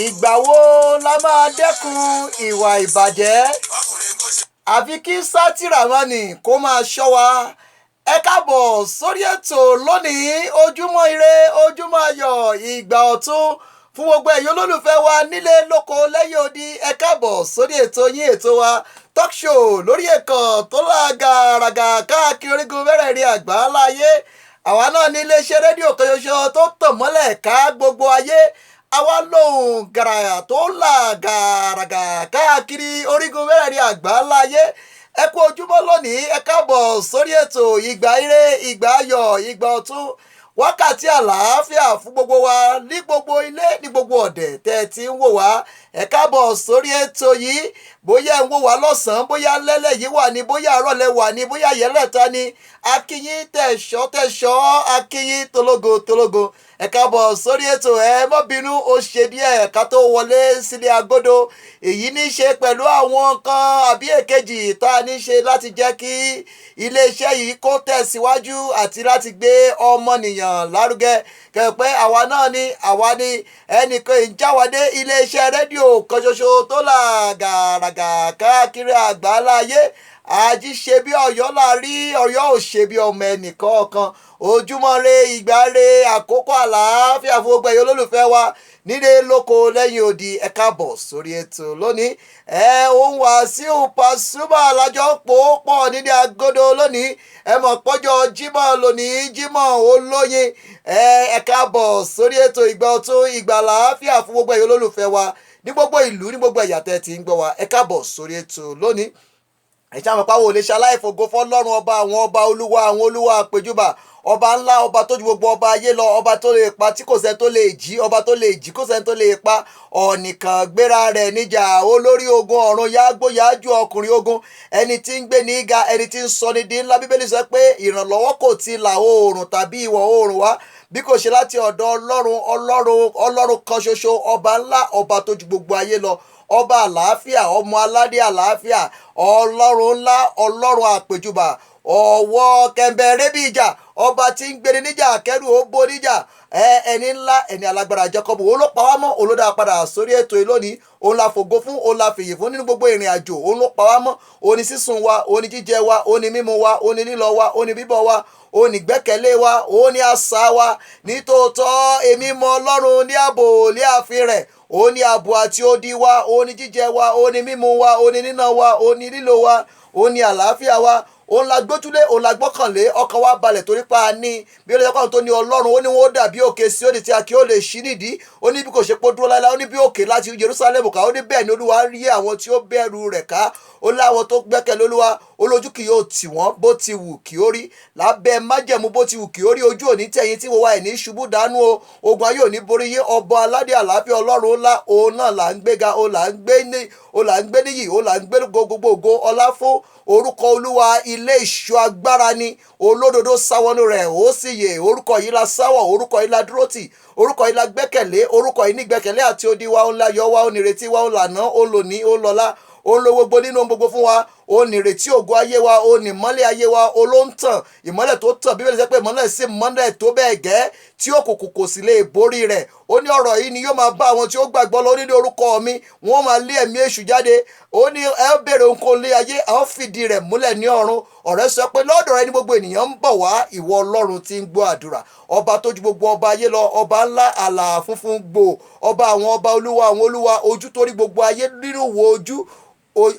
ìgbà wo la máa dẹ́kun ìwà ìbàjẹ́ àfi kí Sátìràmọ́nì kó máa ṣọ́ wa. Ẹ káàbọ̀ sórí ètò lónìí, ojúmọ́ ire ojúmọ́ ayọ̀ ìgbà ọ̀tun fún gbogbo ẹ̀yin olólùfẹ́ wa nílé lóko lẹ́yìn odi. Ẹ káàbọ̀ sórí ètò yín, ètò wa talk show lórí ẹ̀kọ́ tó lágàràgà káàkiri orígun mẹ́rẹ̀ẹ̀rin àgbáláyé. Àwa náà ní iléeṣẹ́ rédíò kan ṣoṣo tó tàn mọ́lẹ̀ ká gbogbo ayé. Àwa lóhùn gàràgà tó lágàràgà káàkiri orígun mẹ́rẹ̀ẹ̀rin àgbáláyé. Ẹ kú ojúmọ́ lónìí, ẹ káàbọ̀ sórí ètò ìgbà ire ìgbà ayọ̀ ìgbà ọ̀tun, wákàtí àlàáfíà fún gbogbo wa ní gbogbo ilé ní gbogbo ọ̀dẹ̀ tẹ́ ẹ ti ń wò wá. Ẹ káàbọ̀ sórí ètò yìí, bóyá ẹ ń wò wá lọ́sàn-án, bóyá lẹ́lẹ̀ yìí wà ní, bóyá àrọ̀lẹ́ wà ní, bóyá yẹlẹ́ta ni. Akíyín tẹ̀ṣọ́ akíyín tológo. Ẹ káàbọ̀ sórí ètò. Ẹ má bínú, ó ṣe díẹ̀ ká tó wọlé sílé agodo. Èyí ní í ṣe pẹ̀lú àwọn nǹkan àbí èkejì tá a ní ṣe láti jẹ́ kí iléeṣẹ́ yìí kó tẹ̀síwájú àti láti gbé ọmọnìyàn lárugẹ. Kẹ̀pẹ́ àwa ni ẹnìkan ìjáwádé iléeṣẹ́ rédíò kan ṣoṣo tó lágàràgà káàkiri àgbáláyé. Ají ṣe bí Ọ̀yọ́ la rí, Ọ̀yọ́ ò ṣe bí ọmọ ẹnìkọ̀ọ̀kan. Ojúmọ́ re ìgbà re àkókò àlàáfíà fún gbogbo ẹ̀yin olólùfẹ́ wa nílé lóko lẹ́yìn odi. Ẹ káàbọ̀ sórí ètò lónìí. Ohun Wàsíù Pasuma lájọ́ pòópọ̀ nílé agodo lónìí. Ẹ mọ̀ pọ́jọ́ Jímọ̀ lónìí, Jímọ̀ olóyin. Ẹ káàbọ̀ sórí ètò ìgbà ọ̀tun ìgbà àlàáfíà fún gbogbo ẹ̀yin olólùfẹ́ wa ní gbogbo ìlú ní gbogbo ẹ̀yà tẹ́ ti ń gbọ́ wa. Ẹ káàbọ̀ sórí ètò lónìí. Ẹ̀ṣá mọ̀ páwo lè ṣaláìfògo fọ́lọ́run ọba àwọn ọba olúwa àwọn olúwa àpèjúbà, ọba ńlá, ọba tó ju gbogbo ọba ayé lọ, ọba tó lè pa tí kò sẹ́ni tó lè jí, ọba tó lè jí kò sẹ́ni tó lè pa. Ọ̀nìkan gbéra rẹ̀ níjà, olórí ogun ọ̀run yágbóyájú ọkùnrin ogun, ẹni tí ń gbé ní ga, ẹni tí ń sọ ní di ńlá. Bíbélì sọ pé ìrànlọ́wọ́ kò ti ìlà oòrùn tàbí ìwọ̀ oòrùn wá bí kò ṣe láti ọ̀dọ̀ ọlọ́run kan ṣoṣo, ọba ńlá, ọba tó ju gbogbo ayé lọ, ọba àlàáfíà, ọmọ aládé àlàáfíà, ọlọ́run ńlá, ọlọ́run àpèjúbà, ọwọ́ kẹ̀mbẹ̀rẹ̀ bí ìjà, ọba tí ń gbéni níjà kẹ́rù ó bó níjà, ẹni ńlá, ẹni alágbára Jákọ́bù. Òun ló pa wá mọ́, òun ló dá padà sórí ètò yìí lónìí. Òun la fògo fún, òun la fìyì fún nínú gbogbo ìrìn àjò. Òun ló pa wá mọ́, òun ni sísun wa, òun ni jíjẹ wa, òun ni mímu wa, òun ni lílọ wa, òun ni bíbọ̀ wa, òun ni gbẹ́kẹ̀lé wa, òun ni asà wa. Nítòótọ́ èmi mọ Ọlọ́run ní ààbò ní ààfin rẹ̀. Òun ni ààbò àti odi wa, òun ni jíjẹ wa, òun ni mímu wa, òun ni níná wa, òun ni lílò wa, òun ni àlàáfíà wa. Òun la gbójúlé, òun la gbọ́kànlé, ọkàn wa balẹ̀ torí pa á ní. Bí ó lè jẹ́ tó ní Ọlọ́run, ó ní wọn ó dàbí òkè Síónì tí a kì ó lè ṣí nídìí. Ó ní bí kò ṣe pé ó dúró láéláé, ó ní bí òkè láti Jerúsálẹ́mù ká. Ó ní bẹ́ẹ̀ ni Olúwa rí àwọn tí ó bẹ̀rù rẹ̀ ká. Ó láwọn tó gbẹ́kẹ̀lé Olúwa, olójú kì yóò tì wọ́n bó ti wù kí ó rí. Lábẹ́ májẹ̀mú bó ti wù kí ó rí, ojú òní tẹ̀yìn tí wo wa ẹ̀ ní ṣubú dànù o. Ogun ayé òní borí yín. Ọba aládé àlàáfíà Ọlọ́run ńlá, òun náà là ń gbéga, òun là ń gbé níyì, òun là ń gbé gbogbo ògo ọlá fún orúkọ Olúwa. Ilé ìṣọ́ agbára ni, olódodo sáwọnú rẹ̀ ó sì yè. Orúkọ yìí la sáwọ̀, orúkọ yìí la dúró tì, orúkọ yìí la gbẹ́kẹ̀lé, orúkọ yìí ní gbẹ́kẹ̀lé àti odi wa. Òun la yọ wa, òun nìrètí wa, òun lànà, òun lòní, òun lọ́lá, òun lo gbogbo nínú gbogbo fún wa. Òun nìrètí ògo ayé wa, òun ìmọ́lẹ̀ ayé wa, òun ló ń tàn, ìmọ́lẹ̀ tó tàn. Bíbélì sọ pé ìmọ́lẹ̀ sì mọ́lẹ̀ tó bẹ́ẹ̀ gẹ́ tí òkùnkùn kò sì lè borí rẹ̀. Ó ní ọ̀rọ̀ yìí ni yóò máa bá àwọn tí ó gbàgbọ́ lọ. Ó ní ní orúkọ mi wọ́n máa lé ẹ̀mí èṣù jáde. Ó ní ẹ béèrè ohunkóhun lé ayé, a ó fìdí rẹ̀ múlẹ̀ ní ọ̀run. Ọ̀rẹ́ sọ pé lọ́dọ̀ rẹ ni gbogbo ènìyàn ń bọ̀ wá, ìwọ Ọlọ́run tí ń gbọ́ àdúrà, ọba tó ju gbogbo ọba ayé lọ, ọba ńlá, àlà funfun gbò, ọba àwọn ọba, olúwa àwọn olúwa, ojú tó rí gbogbo ayé nínú wo ojú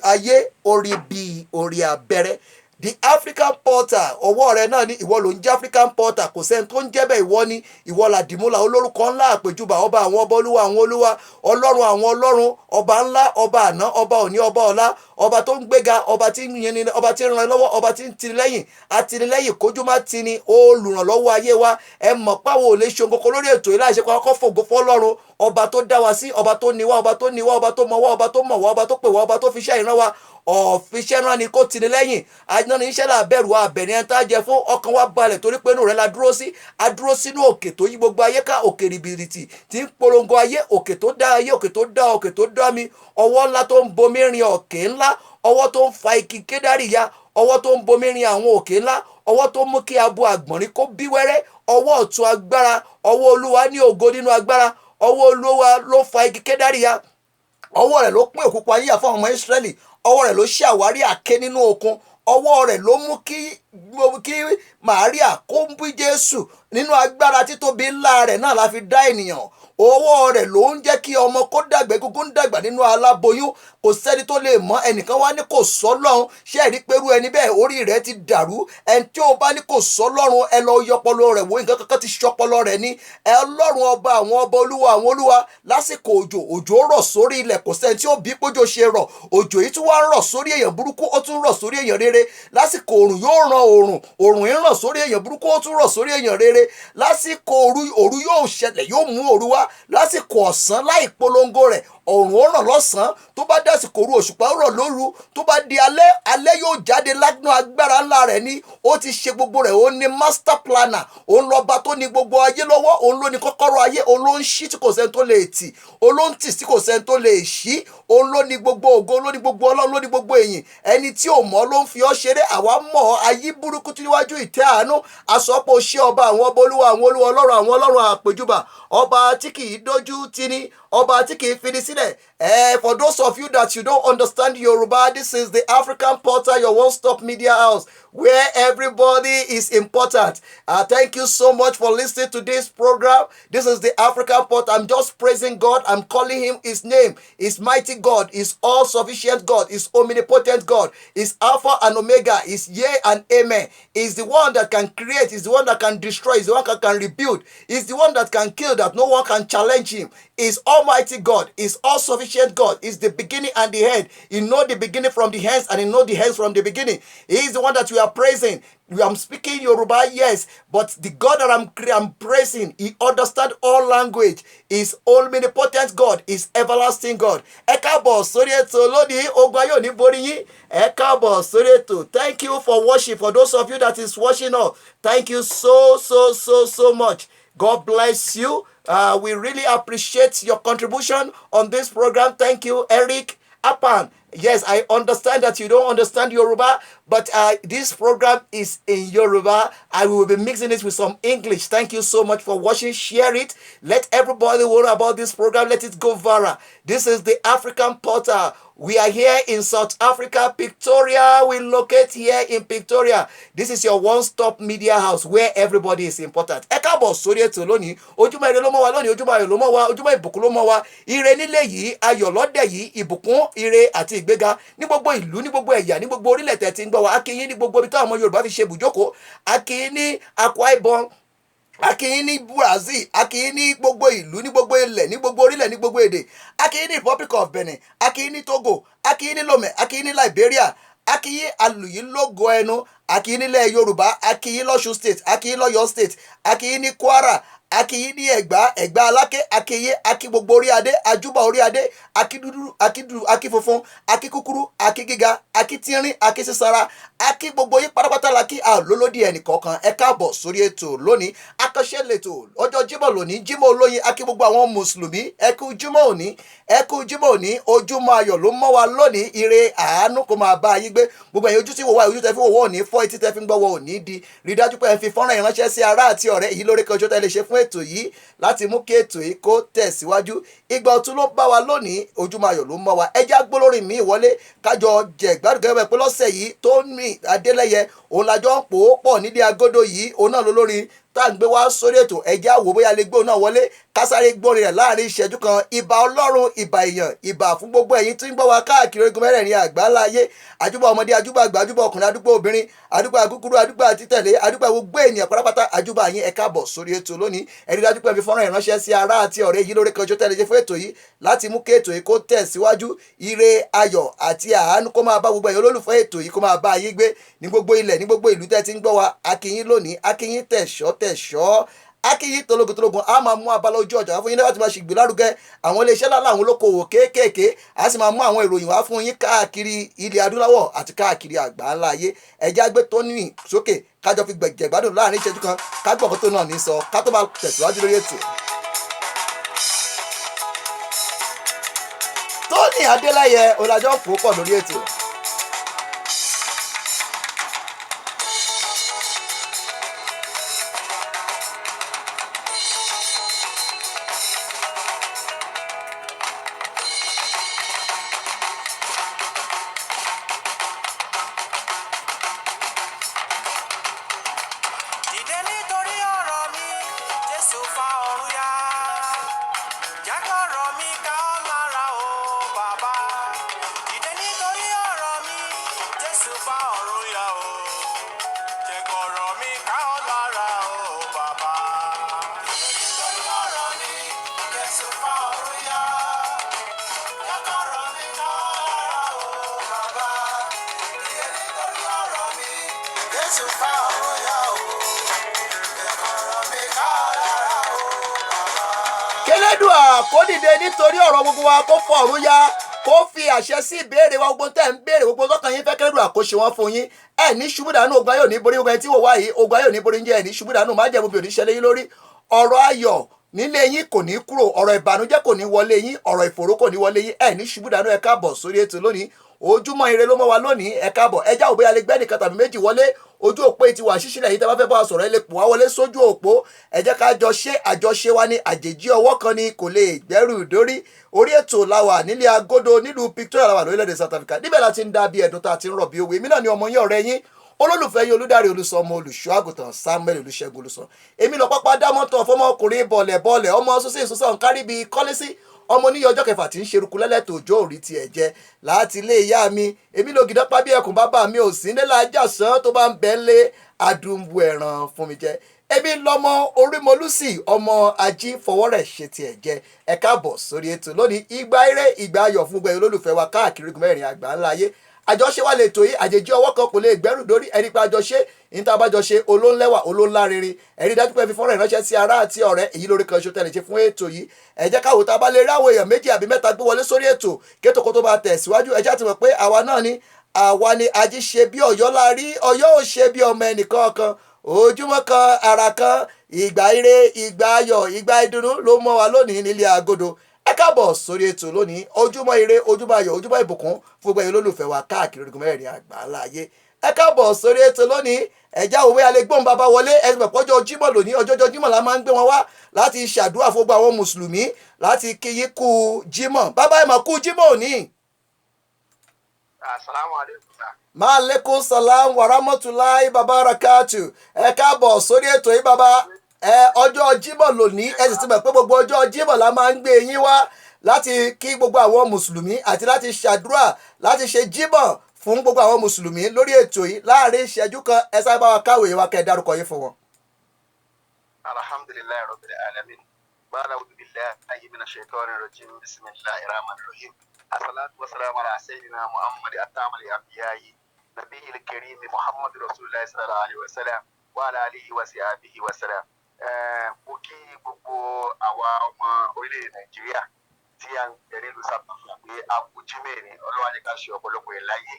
ayé, orí bíi orí abẹ́rẹ́. The African Porter, ọwọ́ rẹ náà ni ìwọ ló ń jẹ́ African Porter. Kò sẹ́ni tó ń jẹ́ bẹ́ẹ̀, ìwọ ni. Ìwọ làdìmúlà, olórúkọ ńlá àpèjúbà, ọba àwọn ọba, olúwa àwọn olúwa, ọlọ́run àwọn ọlọ́run, ọba ńlá, ọba àná, ọba òní, ọba ọ̀la, ọba tó ń gbéga, ọba tí ń yẹni, ọba tí ń ran lọ́wọ́, ọba tí ń tini lẹ́yìn, atinilẹ́yìn kójú má tini, olùrànlọ́wọ́ ayé wa. Ẹ mọ̀ páwo ò lè ṣe ohun kankan lórí ètò yìí láì ṣe kọ́kọ́ fògo fọ́lọ́run, ọba tó dá wa sí, ọba tó ní wa, ọba tó ní wa, ọba tó mọ̀ wá, ọba tó mọ̀ wá, ọba tó pè wá, ọba tó fi iṣẹ́ ìran wa. Ọ̀fiṣẹ́ náà ni kó tini lẹ́yìn. Àjọ ní iṣẹ́ làbẹ̀rù àbẹ̀rẹ̀ ẹni tá a jẹ fún. Ọkàn wa balẹ̀ torí pé inú rẹ̀ la dúró sí. A dúró sínú òkè tó yí gbogbo ayé ká, òkè rìbìrìtì tí ń polongo ayé, òkè tó dá ayé, òkè tó dá, òkè tó dá mi. Ọwọ́ ńlá tó ń bomi rin òkè ńlá, ọwọ́ tó ń fa igi kédárì ya, ọwọ́ tó ń bomi rin àwọn òkè ńlá, ọwọ́ tó mú kí abo àgbọ̀nrín kó bí wẹ́rẹ́, ọwọ́ ọ̀tún agbára, ọwọ́ Olúwa ní ògo nínú agbára, ọwọ́ Olúwa ló fa igi Kédárì ya, ọwọ́ rẹ̀ ló pín òkun pupa yíyà fún àwọn ọmọ Ísírẹ́lì, ọwọ́ rẹ̀ ló ṣe àwárí àké nínú òkun, ọwọ́ rẹ̀ ló mú kí Màríà kó bí Jésù. Nínú agbára títóbi ńlá rẹ̀ náà la fi dá ènìyàn. Ọwọ́ rẹ̀ ló ń jẹ́ kí ọmọ kó dàgbà, egungun ń dàgbà nínú aláboyún. Kò sẹ́ni tó lè mọ̀. Ẹnìkan wá ní kò sọ́lọ́run. Ṣé ẹ rí pẹ̀lú ẹni bẹ́ẹ̀ orí rẹ̀ ti dàrú? Ẹni tí ó bá ní kò sọ́lọ́run, ẹ lọ yọpọlọ rẹ̀ wò, nǹkan kankan ti ṣọpọlọ rẹ̀ ní. Ọlọ́run ọba àwọn ọba, olúwa àwọn olúwa. Lásìkò òjò rọ̀ sórí ilẹ̀, kò sẹ́ni tí ó bí pójò ṣe rọ̀. Òjò yìí tún wá ń rọ̀ sórí èèyàn burúkú, ó tún rọ̀ sórí èèyàn rere. Lásìkò òrùn yóò ran òrùn ń rọ̀ sórí èèyàn burúkú, ó tún rọ̀ sórí èèyàn rere. Lásìkò òru yóò ṣẹlẹ̀, yóò mú òru wá. Lásìkò ọ̀sán láì polongo rẹ̀, òrùn ó ràn lọ́sàn-án. Tó bá dásìkò òru, òṣùpá ó rọ̀ lóru. Tó bá di alẹ́ yóò jáde lágbọ́n agbára ńlá rẹ̀ ní. Ó ti ṣe gbogbo rẹ̀, ó ní master planner. Òun lọ́ba tó ní gbogbo ayé lọ́wọ́, òun ló ní kọ́kọ́rọ́ ayé, òun ló ń ṣí tí kò sẹ́ni tó lè tì, òun ló ń tì tí kò sẹ́ni tó lè ṣí, òun ló ní gbogbo ògo, òun ló ní gbogbo ọlọ́run, ló ní gbogbo èyìn. Ẹni tí ò mọ̀ ló ń fi ọ́ ṣeré, àwa mọ̀ ayé burúkú tí níwájú ìtẹ́ àánú. Àsọpọ̀ ṣé ọba àwọn ọba, olúwa àwọn olúwa, ọlọ́run àwọn ọlọ́run àpèjúbà, ọba tí kì í dójú tì ní, ọba tí kì í fini sílẹ̀. For those of you that you don't understand Yoruba, this is the African Portal, your one-stop media house, where everybody is important. Thank you so much for listening to this program. This is the African Portal. I'm just praising God. I'm calling him his name. He's mighty God. He's all-sufficient God. He's omnipotent God. He's Alpha and Omega. He's yea and amen. He's the one that can create. He's the one that can destroy. He's the one that can rebuild. He's the one that can kill, that no one can challenge him. He's Almighty God. He's all-sufficient God. He's the beginning and the end. He knows the beginning from the ends, and he knows the ends from the beginning. He's the one that we are praising. I'm speaking Yoruba, yes, but the God that I'm praising, he understands all language. He's omnipotent God. He's everlasting God. Ẹ káàbọ̀ sórí ètò lónìí, ogun ayé ò ní borí yín. Ẹ káàbọ̀ sórí ètò. Thank you for watching. For those of you that is watching us, thank you so much. God bless you. We really appreciate your contribution on this program. Thank you, Eric Apan. Yes, I understand that you don't understand Yoruba, but this program is in Yoruba. I will be mixing it with some English. Thank you so much for watching. Share it. Let everybody know about this program. Let it go viral. This is the African Portal. We are here in South Africa, Pretoria. We locate here in Pretoria. This is your one-stop media house where everybody is important. Ẹ káàbọ̀ sórí ètò lónìí. Ojúmọ́ ire ló mọ́ wa lónìí, ojúmọ́ ayọ̀ ló mọ́ wa, ojúmọ́ ìbùkún ló mọ́ wa. Ire nílé yìí, ayọ̀ lọ́dẹ̀ yìí, ìbùkún, ire àti ìgbéga ní gbogbo ìlú, ní gbogbo ẹ̀yà, ní gbogbo orílẹ̀ tẹ́ tí ń gbọ́ wa. A kí yín ní gbogbo ibi táwọn ọmọ Yorùbá fi ṣe ibùjókòó. A kí yín ní Akwa Ibom, a kí yín ní Brazil, a kí yín ní gbogbo ìlú, ní gbogbo ilẹ̀, ní gbogbo orílẹ̀, ní gbogbo èdè. A kí yín ní Republic of Benin, a kí yín ní Togo, a kí yín ní Lomé, a kí yín ní Liberia, a kí yín alùyín lógo ẹnu, a kí yín nílẹ̀ Yorùbá, a kí yín lọ́ṣun state, a kí yín lọ́yọ̀ state, a kí yín ní Kwara, a kí yín ní Ẹ̀gbá Aláké, a kí yín, a kí gbogbo orí adé, ajúbà orí adé, a kí dúdú, a kí funfun, a kí kúkúrú, a kí gíga, a kí tínrín, a kí sísanra, a kí gbogbo yín pátápátá la kí àlólódì ẹnìkọ̀ọ̀kan. Ẹ káàbọ̀ sórí ètò lónìí. Àkànṣe lètò ọjọ́ Jímọ̀ lónìí, Jímọ̀ olóyin. A kí gbogbo àwọn mùsùlùmí, ẹ kú Jímọ̀ òní, ẹ kú Jímọ̀ òní. Ojúmọ́ ayọ̀ ló mọ́ wa lónìí. Ire àánú kó máa bá yín gbé. Gbogbo ẹ̀yin ojú tí wò wá, ojú tẹ́ fi wò wá òní fọ́, etí tẹ́ fi ń gbọ́ wá òní di. Rí dájú pé ẹ fi fọ́nrán ìránṣẹ́ sí ará àti ọ̀rẹ́. Èyí lórí kan ojú tẹ́ lè ṣe fún ètò yìí láti mú kí ètò yìí kó tẹ̀síwájú. Ìgbà ọ̀tun ló bá wa lónìí, ojúmọ́ ayọ̀ ló mọ́ wa. Ẹ já gbólórin mi wọlé kájọ jẹ ìgbádùn gẹ́gẹ́ pé lọ́sẹ̀ yìí Tóní Adélẹ́yẹ òun lájọ ń pò ó pọ̀ nídìí agodo yìí. Òun náà ló lórí tá à ń gbé wá sórí ètò. Ẹ já wò bóyá lè gbé òun náà wọlé kásáré gbórin rẹ̀ láàrin ìṣẹ́jú kan. Ìbà Ọlọ́run, ìbà èèyàn, ìbà fún gbogbo ẹ̀yin tí ń gbọ́ wa káàkiri orígun mẹ́rẹ̀ẹ̀rin àgbáńlá ayé. Àjúbà ọmọdé, àjúbà àgbà, àjúbà ọkùnrin, àdúgbò obìnrin, àdúgbà kúkúrú, àdúgbà títẹ̀lé, àdúgbà gbogbo ènìyàn pátápátá. Àjúbà yín, ẹ káàbọ̀ sórí ètò lónìí. Ẹ rí dájú pé ẹ fi fọ́nrán ìránṣẹ́ sí ará àti ọ̀rẹ́ yìí lórí kan ojú tẹ́lẹ̀ ṣe fún ètò yìí láti mú kí ètò yìí kó tẹ̀síwájú. Ire ayọ̀ àti àánú kó máa bá gbogbo ẹ̀yin olólùfẹ́ ètò yìí, kó máa bá yín gbé ní gbogbo ilẹ̀, ní gbogbo ìlú tẹ́ ti ń gbọ́ wa. A kí yín lónìí, a kí yín tẹ̀ṣọ́, a kí yín tológun. A máa mú abala ojú ọjà wá fún yín láti máa ṣègbè lárugẹ àwọn iléeṣẹ́ ńlá, àwọn olókoòwò kéékèèké. A sì máa mú àwọn ìròyìn wá fún yín káàkiri ilẹ̀ adúláwọ̀ àti káàkiri àgbáńlá ayé. Ẹ já gbé Tóní sókè kájọ fi gbẹ̀gbádùn láàrin ìṣẹ́jú kan ká gbọ́ ọ̀kan tó náà ní sọ ká tó máa tẹ̀síwájú lórí ètò. Tóní Adélẹ́yẹ ọ̀làjọ́ pò pọ̀ lórí ètò. kélédùà kó dìde nítorí ọ̀rọ̀ gbogbo wa kó fọ ọ̀run ya kó fi àṣẹ sí ìbéèrè wa gbogbo tẹ̀ ń béèrè gbogbo tọkàn yín fẹ́ kélédùà kó ṣe wọ́n fún yín ẹ̀ ní ṣubú dànù ogun ayé ò ní borí ogun ẹni tí wò wá yìí ogun ayé ò ní borí ń jẹ́ ẹ̀ ní ṣubú dànù má jẹ́ mo bí ò ní ṣẹlẹ̀ yín lórí ọ̀rọ̀ ayọ̀ nílé yín kò ní kúrò ọ̀rọ̀ ìbànújẹ́ kò ní wọlé yín ọ̀rọ̀ ìfòró kò ní wọlé yín ẹ̀ ní ṣubú dànù ẹ káàbọ̀ sórí ètò lónìí ojúmọ́ ire ló mọ́ wa lónìí ẹ káàbọ̀ ẹjá òbí alẹ́ gbẹ́nìkan tàbí méjì wọlé ojú òpó ti wà ṣíṣílẹ̀ yìí tẹ́ bá fẹ́ bá wa sọ̀rọ̀ ẹ lè pò wá wọlé sójú òpó ẹ jẹ́ ká jọ ṣe àjọṣe wa ní àjèjì ọwọ́ kan ni kò lè gbẹ́rù dórí orí ètò làwà nílé agodo nílùú Victoria làwà lórílẹ̀‐èdè South Africa níbẹ̀ la ti ń dá bí ẹ̀dùn tá a ti ń rọ̀ bí òwe èmi náà ni ọmọ yín ọ̀rẹ́ yín olólùfẹ́ yín olùdarí olùsọmọ olùṣọ́ àgùntàn Samuel Olúṣẹ́gun Olùsọ èmi lọ pápá dámọ́tò fọmọkùnrin bọ̀lẹ̀bọ̀lẹ̀ ọmọ sọ́sẹ́ ìsọ́sọ́ nkárí bíi kọ́lẹ́sí ọmọ oníyẹ ọjọ́ kẹfà tí ń ṣerúkú lẹ́lẹ́tò òjò òrí tiẹ̀ jẹ láti ilé ìyá mi èmi ló gidọ́pá bí ẹkùn bàbá mi ò sí nílẹ̀ ajásán tó bá ń bẹ́ lé adùnbù ẹ̀ràn fún mi jẹ èmi lọmọ orímọlúsì ọmọ ají fọwọ́rẹ̀ ṣe tiẹ̀ jẹ ẹ káàbọ̀ sórí ètò lónìí ìgbà eré ìgbà ayọ̀ fún gbẹ̀yìn olólùfẹ́ wa káàkiri mẹ́rin àgbà ńlá ayé àjọṣe wa lè tò yí àjèjì ọwọ́ kan kò lè gbẹ́rù dórí ẹni pé àjọṣe níta bájọṣe olóńlẹ́wà olóńlárinrin ẹ̀rí dájú pé fífọ́nrán ìránṣẹ́ sí ará àti ọ̀rẹ́ èyí lórí kan ṣo tẹ̀lé ṣe fún ètò yìí ẹ jẹ́ káwọ́ tá a bá lè rí àwọn èèyàn méjì àbí mẹ́ta gbé wọlé sórí ètò kétò kó tó bá tẹ̀ síwájú ẹ jẹ́ àti mọ̀ pé àwa ni ají ṣe bí ọ̀yọ́ la rí ọ̀yọ́ ò ṣe bí ọmọ ẹnìkan kan ojúmọ́ kan ara kan ìgbà ire ìgbà ayọ̀ ìgbà ìdùnnú ló mọ́ wa lónìí nílé agodo ẹ káàbọ̀ sórí ètò lónìí ojúmọ́ ire ojúmọ́ ayọ̀ ojúmọ́ ìbùkún fún gbẹ̀yìn olólùfẹ́ wa káàkiri orígun mẹ́rin àgbà láàyè ẹ káàbọ̀ sórí ètò lónìí ẹ̀já òwe alẹ́ gbóhùn bàbá wọlé ẹgbẹ̀ pọ́jọ́ jímọ̀ lónìí ọjọ́jọ́ jímọ̀ la máa ń gbé wọn wá láti ṣàdúrà fún gbogbo àwọn mùsùlùmí láti kíyí kú jímọ̀ bàbá ẹ̀ mọ̀ kú jímọ̀ òní. Assalamu alaikum sir. Maaleykum salaam wa rahmatulahi babarakatu ẹ káàbọ̀ sórí ètò yìí bàbá ọjọ́ jímọ̀ lónìí ẹ sì ti mọ̀ pé gbogbo ọjọ́ jímọ̀ la máa ń gbé yín wá láti kí gbogbo àwọn mùsùlùmí àti láti ṣàdúrà láti ṣe jímọ̀ fún gbogbo àwọn mùsùlùmí lórí ètò yìí láàrin ìṣẹ́jú kan ẹ sáré bá wa káwé wa kẹ́ ẹ dárúkọ yín fún wọn. Alhamdulillahi rabbil alamin ba'udhu billahi minash shaitani rajim bismillahir rahmanir rahim assalatu wassalamu ala sayyidina muhammad atamil anbiya'i nabiyil karim muhammad rasulullah sallallahu alaihi wasallam wa ala alihi wa sahbihi wa sallam mo kí gbogbo àwa ọmọ orílẹ̀ Nàìjíríà tí a ń tẹ̀lé ìlú sàtàfà pé a kú jímẹ̀ ní ọlọ́wà ní ká ṣe ọ̀pọ̀lọpọ̀ ẹ̀ láyé.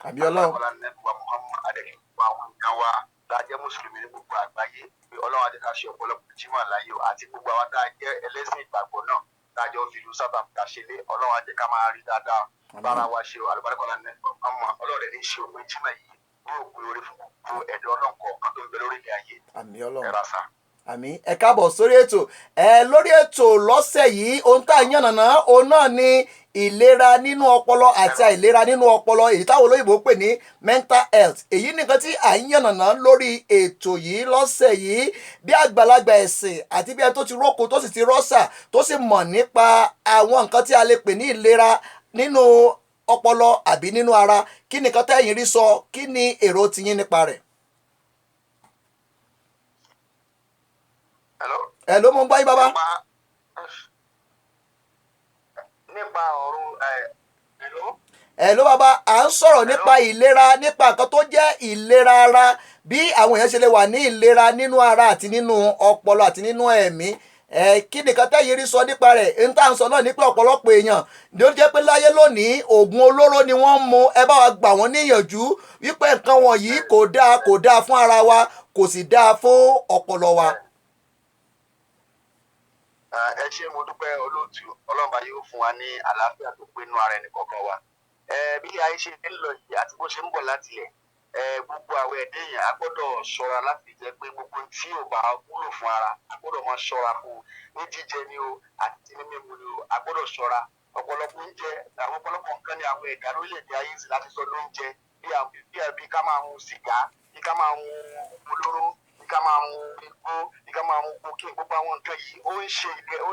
àbí ọlọ́run. àbúrò nẹ́ẹ̀kọ́ Muhammad adẹ́kẹ́ gbogbo àwọn nǹkan wa tá a jẹ́ mùsùlùmí ní gbogbo àgbáyé pé ọlọ́wà ní ká ṣe ọ̀pọ̀lọpọ̀ jímọ̀ láyé àti gbogbo àwọn tá a jẹ́ ẹlẹ́sìn ìgbàgbọ́ náà tá a jọ fi ìlú sàtàfà ṣe lé ọlọ́wà jẹ́ ká máa rí dáadáa bára wa ṣe àlùbáríkọ́lá nẹ́ẹ̀kọ́ Muhammad ọlọ́rẹ̀ ní ṣe òpin jímọ̀ yìí yóò gbé orí fún gbogbo ẹ̀dọ́ ọlọ́nkọ̀ kan tó ń bẹ lórí ilẹ̀ ayé. àmì ọlọ́run ẹ̀rọ sà. àmì ẹ káàbọ̀ sórí ètò lórí ètò lọ́sẹ̀ yìí ohun tá a yànnàná òun náà ni ìlera nínú ọpọlọ àti àìlera nínú ọpọlọ èyí táwọn olóyìnbó pè ní mental health èyí nìkan tí à ń yànnàná lórí ètò yìí lọ́sẹ̀ yìí bí àgbàlagbà ẹ̀sìn àti bí ẹni tó ti róko tó sì ti rọ́ṣà tó sì mọ̀ nípa àwọn nǹkan tí a lè pè ní ìlera nínú ọpọlọ àbí nínú ara kí nìkan tẹ́yìn rí sọ kí ni èrò tiyín nípa rẹ̀. ẹ ló mú gbáyé bàbá. nípa ọ̀rọ̀ ẹ ló bàbá à ń sọ̀rọ̀ nípa ìlera nípa nǹkan tó jẹ́ ìlera ara bí àwọn èèyàn ṣe lè wà ní ìlera nínú ara àti nínú ọpọlọ àti nínú ẹ̀mí kí nìkan tẹ́yìn rí sọ nípa rẹ̀ ń tà ń sọ náà ní pé ọ̀pọ̀lọpọ̀ èèyàn ni ó jẹ́ pé láyé lónìí oògùn olóró ni wọ́n ń mu ẹ bá wa gbà wọ́n níyànjú wípé nǹkan wọ̀nyí kò dáa fún ara wa kò sì dáa fún ọpọlọ wa. ẹ ṣé mo dúpẹ́ olóòtú ọlọ́mọba yóò fún wa ní àlàáfíà tó pé inú ara ẹnì kọ̀ọ̀kan wa bí ayé ṣe ń lọ yìí àti bó ṣe ń bọ̀ láti ẹ̀ gbogbo àwọn ẹ̀dẹ́ yẹn a gbọ́dọ̀ ṣọ́ra láti jẹ́ pé gbogbo tí ò bá wúlò fún ara a gbọ́dọ̀ máa ṣọ́ra fún ní jíjẹ ni o àti ní mímu ni o a gbọ́dọ̀ ṣọ́ra ọ̀pọ̀lọpọ̀ oúnjẹ àwọn ọ̀pọ̀lọpọ̀ nǹkan ní àwọn ẹ̀dá lórílẹ̀‐èdè ayé sì láti sọ lóúnjẹ bí ká máa mu sìgá bí ká máa mu olóró bí ká máa mu igbó bí ká máa mu kokéè gbogbo àwọn nǹkan yìí ó